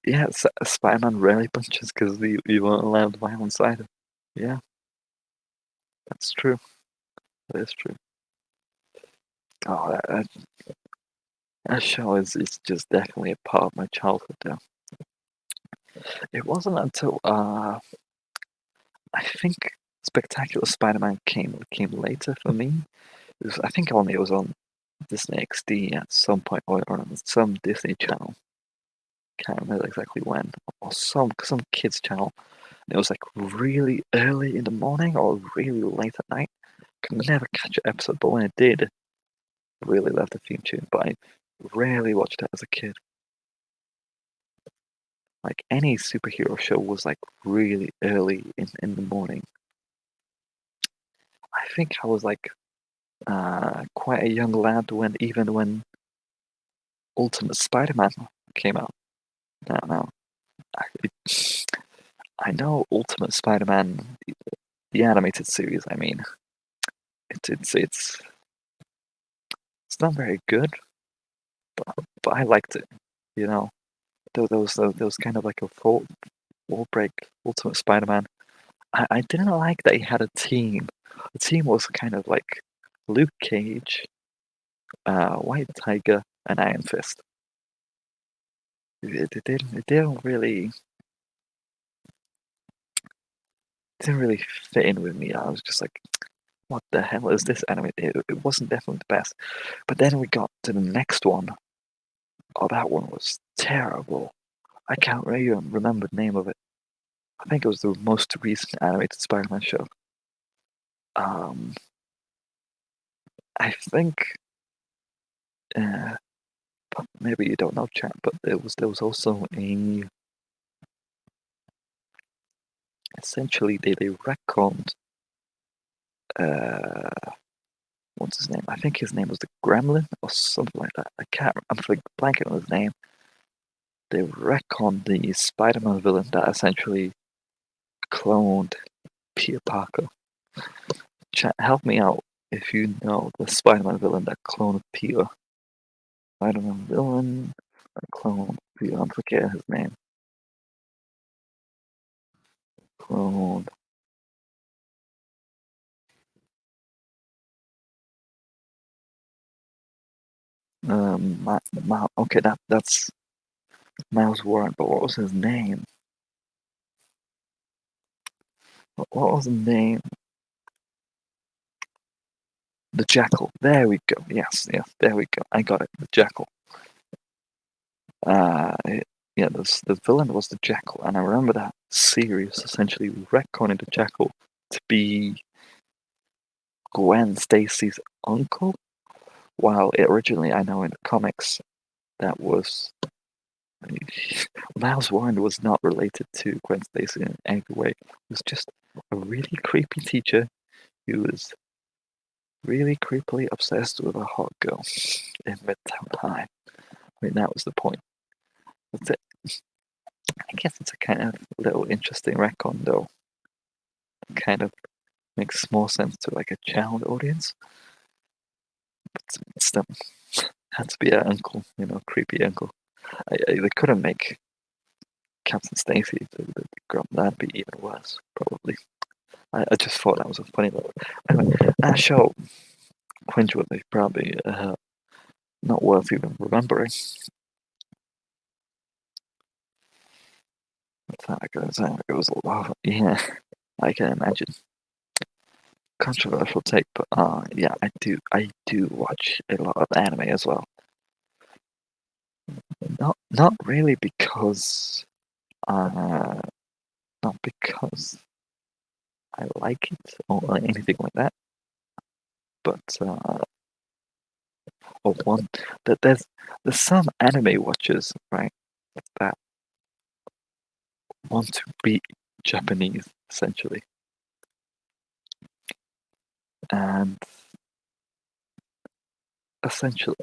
Yeah, Spider-Man rarely punches because we weren't allowed violence either. Yeah, that's true. That is true. Oh, that show is just definitely a part of my childhood now. It wasn't until I think Spectacular Spider-Man came later for me. I think only it was on Disney XD at some point or on some Disney channel. Can't remember exactly when, or some kids channel. And it was like really early in the morning or really late at night. Could never catch an episode, but when it did, I really loved the theme tune. But I rarely watched it as a kid. Like any superhero show was like really early in the morning. I think I was like quite a young lad when Ultimate Spider-Man came out. Now I know Ultimate Spider-Man, the animated series. I mean, it's not very good, but I liked it. You know, there was kind of like a full break Ultimate Spider-Man. I didn't like that he had a team. The team was kind of like Luke Cage, White Tiger, and Iron Fist. It didn't really fit in with me. I was just like, what the hell is this anime? It wasn't definitely the best. But then we got to the next one. Oh, that one was terrible. I can't really remember the name of it. I think it was the most recent animated Spider-Man show. I think, but maybe you don't know, chat. But there was also a. Essentially, they retconned. What's his name? I think his name was the Gremlin or something like that. I can't. I'm blanking on his name. They retconned the Spider-Man villain that essentially cloned Peter Parker. Chat, help me out if you know the Spider-Man villain that cloned Peter. Spider-Man villain that cloned Peter. I forget his name. Cloned. Okay, that's Miles Warren, but what was his name? What was his name? The Jackal. There we go. Yes, there we go. I got it. The Jackal. Yeah, the villain was the Jackal, and I remember that series essentially retconning the Jackal to be Gwen Stacy's uncle, while it originally, I know in the comics, that was Miles Warren was not related to Gwen Stacy in any way. It was just a really creepy teacher who was really creepily obsessed with a hot girl in Midtown High. I mean, that was the point. That's it. I guess it's a kind of little interesting retcon, though. It kind of makes more sense to like a child audience. But still, had to be an uncle, creepy uncle. They couldn't make Captain Stacy the girl. That'd be even worse, probably. I just thought that was a funny little. Anyway, that show, Quinchwood, is probably not worth even remembering. That's how it goes. How it goes. Yeah, I can imagine. Controversial take, but yeah, I do watch a lot of anime as well. Not really because not because I like it or anything like that, but one that there's some anime watchers, right, that want to be Japanese essentially, and essentially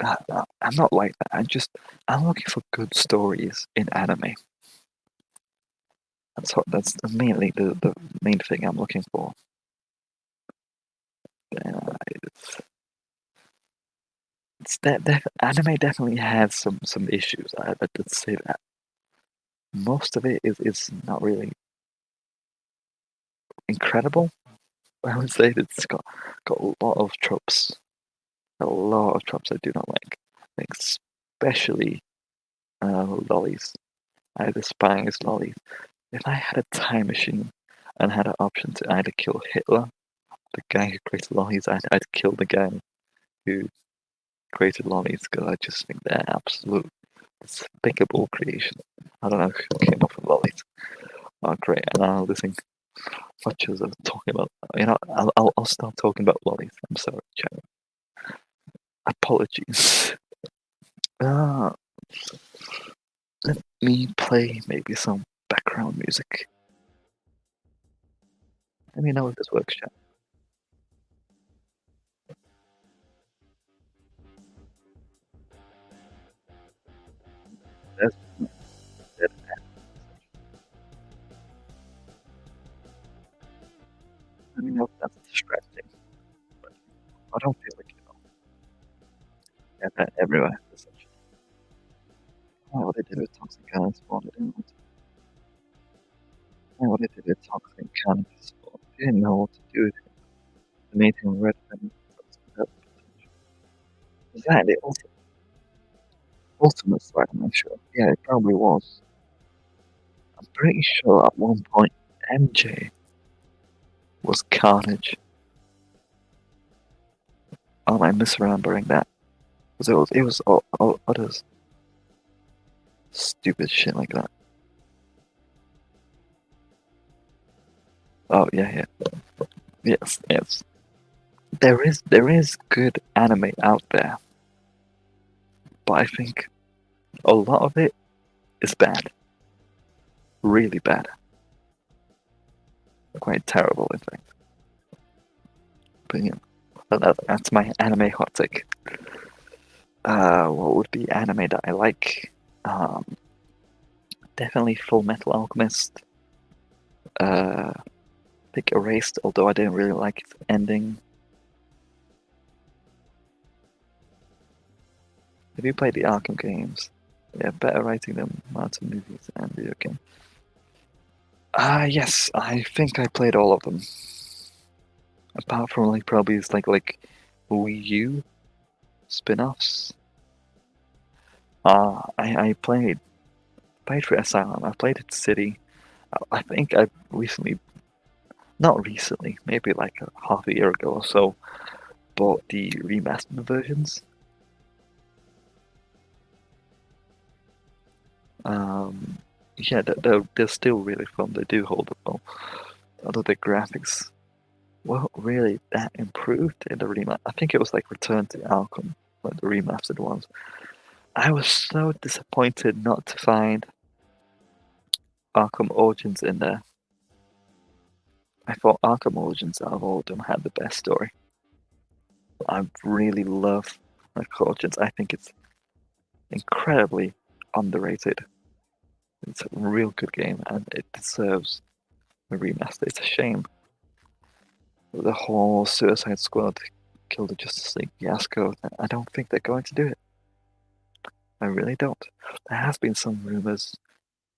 I'm not like that. I'm looking for good stories in anime. That's mainly the main thing I'm looking for. Anime definitely has some issues. I did say that. Most of it is not really incredible. I would say it's got a lot of tropes. A lot of tropes I do not like. Especially lollies. I despise lollies. If I had a time machine and had an option to either kill Hitler, the guy who created lollies, I'd kill the guy who created lollies because I just think they're absolute despicable creation. I don't know who came up with lollies. Oh, great! And now listening much as I'm talking about, I'll stop talking about lollies. I'm sorry, chat. Apologies. Let me play maybe some background music. Let me know if this works, chat. That's that. Let me know if that's distracting. But I don't feel like that everywhere. Essentially. Oh, what I did with toxic guys spawned in. What I did with toxic guys spawned. I didn't know what to do with it. The made him red and is that the ultimate Spider-Man show? Yeah, it probably was. I'm pretty sure at one point MJ was Carnage. Or am I misremembering that? Because it was all others. Stupid shit like that. Oh yeah. Yes. There is good anime out there, but I think a lot of it is bad. Really bad. Quite terrible, in fact. But yeah, that's my anime hot take. What would be anime that I like? Definitely Full Metal Alchemist. I think Erased, although I didn't really like its ending. Have you played the Arkham games? Yeah, better writing than Martin movies and video game. Yes, I think I played all of them. Apart from like probably it's like Wii U spin-offs. I played for Asylum. I played at City. I think I not recently, maybe like half a year ago or so, bought the remastered versions. Yeah, they're still really fun. They do hold up well. Although the graphics weren't really that improved in the remaster. I think it was like Return to Arkham, like the remastered ones. I was so disappointed not to find Arkham Origins in there. I thought Arkham Origins out of all of them had the best story. I really love Arkham Origins. I think it's incredibly underrated. It's a real good game and it deserves a remaster. It's a shame the whole Suicide Squad Kill the Justice League fiasco. I don't think they're going to do it. I really don't. There has been some rumors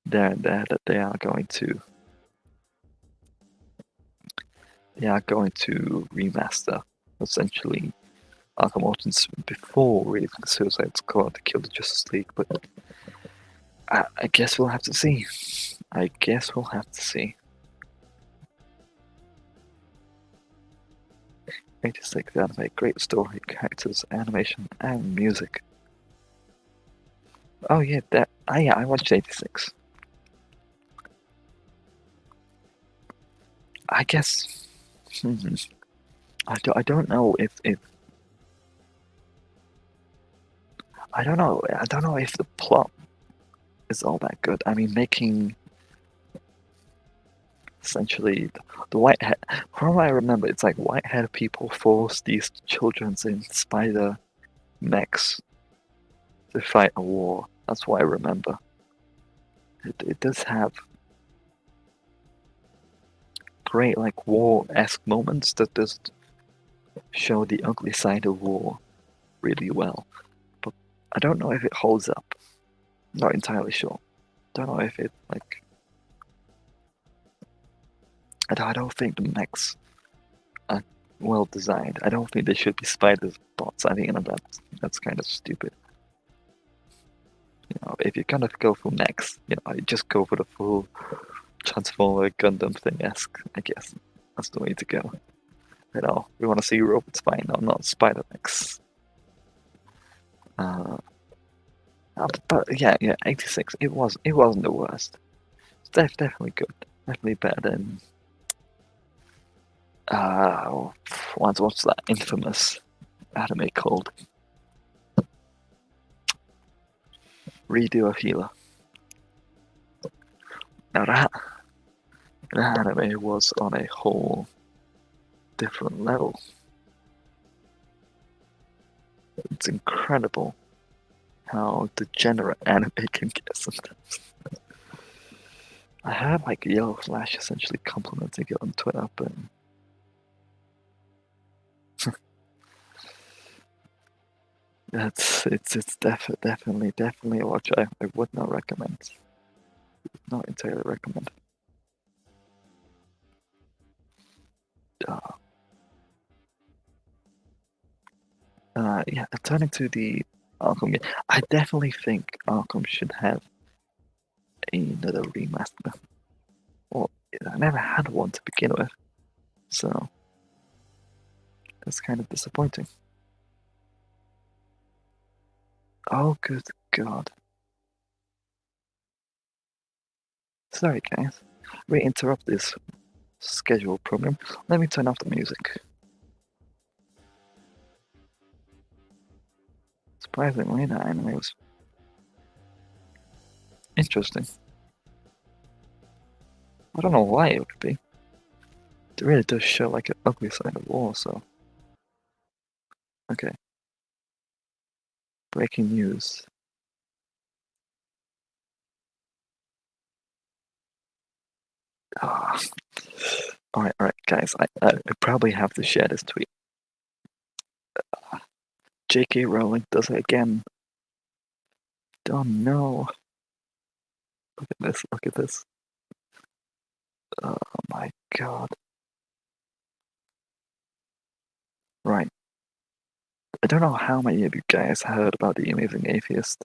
there and there that they are going to remaster essentially Arkham Origins before releasing Suicide Squad Kill the Justice League, but I guess we'll have to see. 86 anime, great story, characters, animation, and music. Oh yeah, I watched 86. I guess I don't know if I don't know if the plot is all that good. I mean, making essentially the white head. From what I remember, it's like white-haired people force these children in spider mechs to fight a war. That's what I remember. It does have great like war-esque moments that just show the ugly side of war really well. But I don't know if it holds up. Not entirely sure. Don't know if it like. I don't think the mechs are well designed. I don't think they should be spiders bots. I think that's kind of stupid. If you're gonna go for mechs, you just go for the full Transformer Gundam thing-esque. I guess that's the way to go. We want to see robots fighting, not spider mechs. But yeah, 86. It wasn't the worst. It's definitely good. Definitely better than. What's that infamous anime called? Redo of Healer. Now that anime was on a whole different level. It's incredible how degenerate anime can get sometimes. I heard like Yellow Flash essentially complimenting it on Twitter, but it's definitely a watch I would not recommend. Not entirely recommend. Yeah, turning to the Arkham game, I definitely think Arkham should have another remaster. Well, I never had one to begin with, so that's kind of disappointing. Oh, good God. Sorry, guys. We interrupt this scheduled program. Let me turn off the music. Surprisingly, the anime was interesting. I don't know why it would be. It really does show like an ugly side of war, so. Okay. Breaking news. Ah. Alright, guys. I probably have to share this tweet. J.K. Rowling does it again. Oh no. Look at this. Oh my God. Right. I don't know how many of you guys heard about the Amazing Atheist.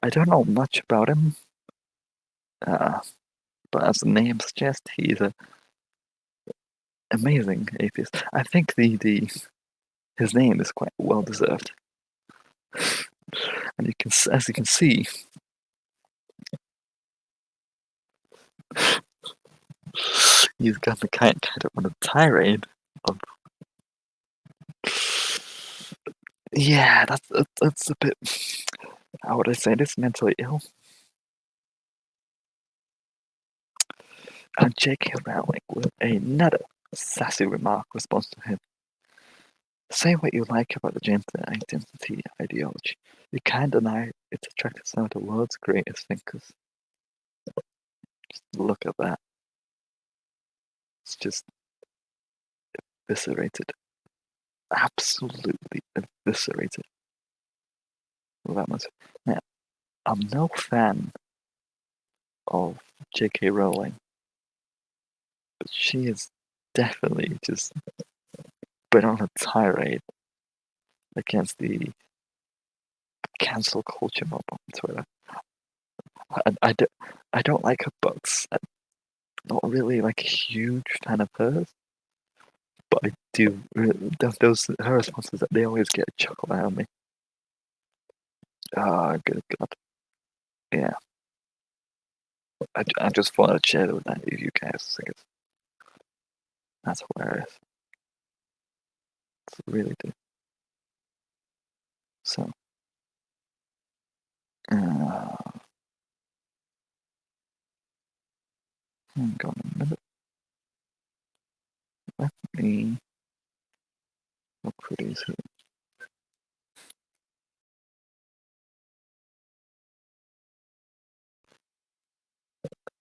I don't know much about him. But as the name suggests, he's an amazing atheist. I think his name is quite well deserved. And as you can see, he's got the kind of on a tirade of. Yeah, that's a bit. how would I say this, mentally ill. And J.K. Rowling with another sassy remark response to him. Say what you like about the gender identity ideology. You can't deny it's attracted some of the world's greatest thinkers. Just look at that. It's just eviscerated. Absolutely eviscerated. Well, that much. Now, I'm no fan of J.K. Rowling, but she is definitely just been on a tirade against the cancel culture mob on Twitter. I don't like her books. I'm not really like a huge fan of hers, but I do. Those her responses, they always get a chuckle out of me. Oh, good God. Yeah. I just thought I'd share that with you guys. That's hilarious. It's really do. So, hang on a minute. Let me look for these here.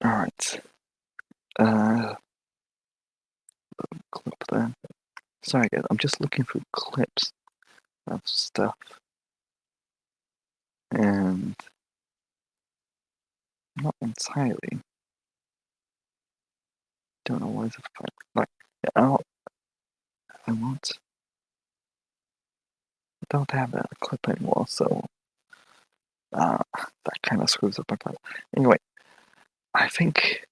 Alright. Clip there. Sorry guys, I'm just looking through clips of stuff. And not entirely. Don't know why it's like I don't have that clip anymore, so that kind of screws up my plan. Anyway, I think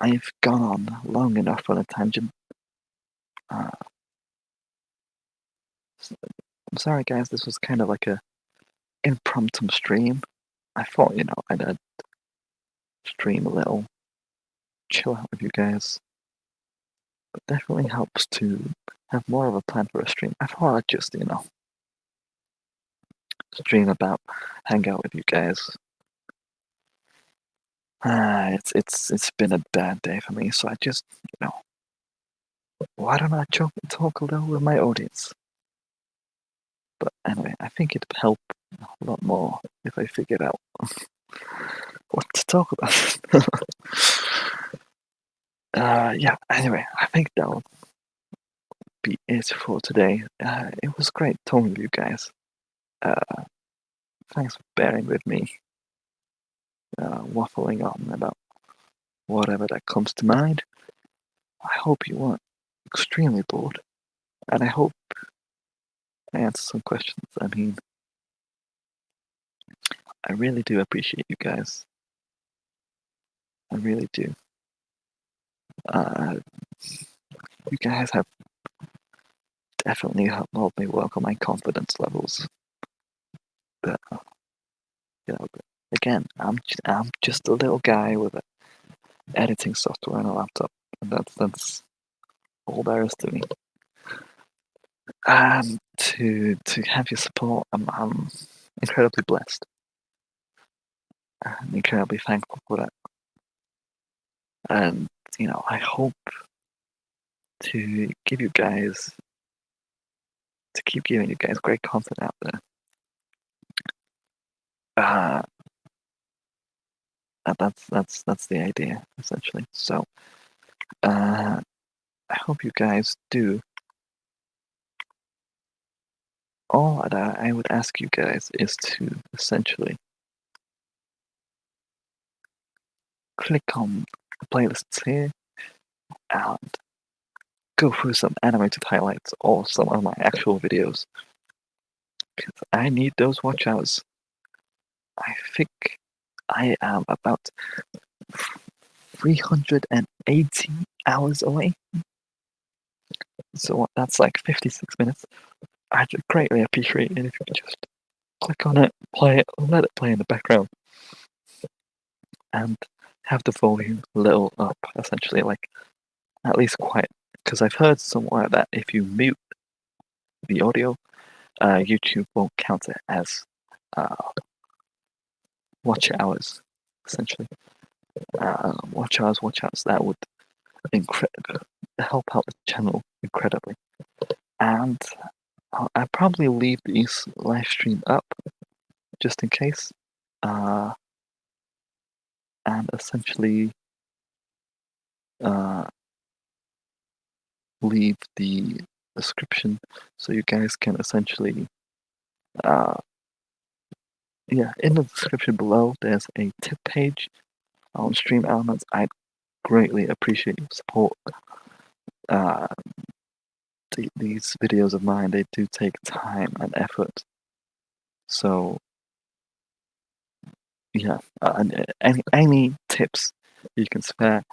I've gone on long enough on a tangent. I'm sorry guys, this was kind of like a impromptu stream. I thought, I'd stream a little, chill out with you guys. But definitely helps to have more of a plan for a stream. I thought I'd just, stream about, hang out with you guys. It's been a bad day for me, so I just, why don't I talk a little with my audience? But anyway, I think it'd help a lot more if I figured out what to talk about. Yeah, anyway, I think that'll be it for today. It was great talking with you guys. Thanks for bearing with me, waffling on about whatever that comes to mind. I hope you weren't extremely bored, and I hope I answered some questions. I mean, I really do appreciate you guys. I really do. You guys have definitely helped me work on my confidence levels. But again, I'm just a little guy with an editing software and a laptop, and that's all there is to me. And to have your support, I'm incredibly blessed. I'm incredibly thankful for that. And I hope to keep giving you guys great content out there. That's the idea essentially. So I hope you guys do. All that I would ask you guys is to essentially click on the playlists here and go through some animated highlights or some of my actual videos. Because I need those watch hours. I think I am about 380 hours away. So that's like 56 minutes. I'd greatly appreciate it if you could just click on it, play it, let it play in the background, and have the volume a little up, essentially, like at least quiet. Because I've heard somewhere that if you mute the audio, YouTube won't count it as watch hours, essentially. Watch hours. That would help out the channel incredibly. And I'll probably leave these live stream up just in case. And essentially leave the description so you guys can essentially in the description below there's a tip page on Stream Elements. I'd greatly appreciate your support. These videos of mine, they do take time and effort, so yeah, and any tips you can spare,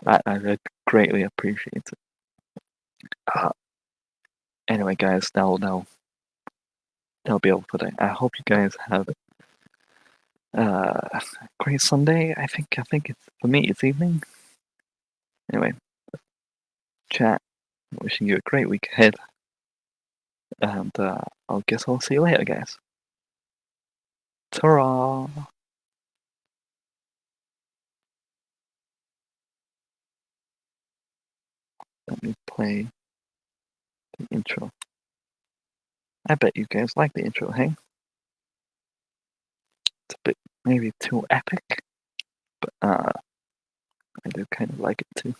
I'd greatly appreciate it. Anyway, guys, that'll be all for today. I hope you guys have a great Sunday. I think it's, for me, it's evening. Anyway, chat. Wishing you a great week ahead, and I'll see you later, guys. Ta-ra! Let me play the intro. I bet you guys like the intro, hey? It's a bit maybe too epic, but I do kind of like it too.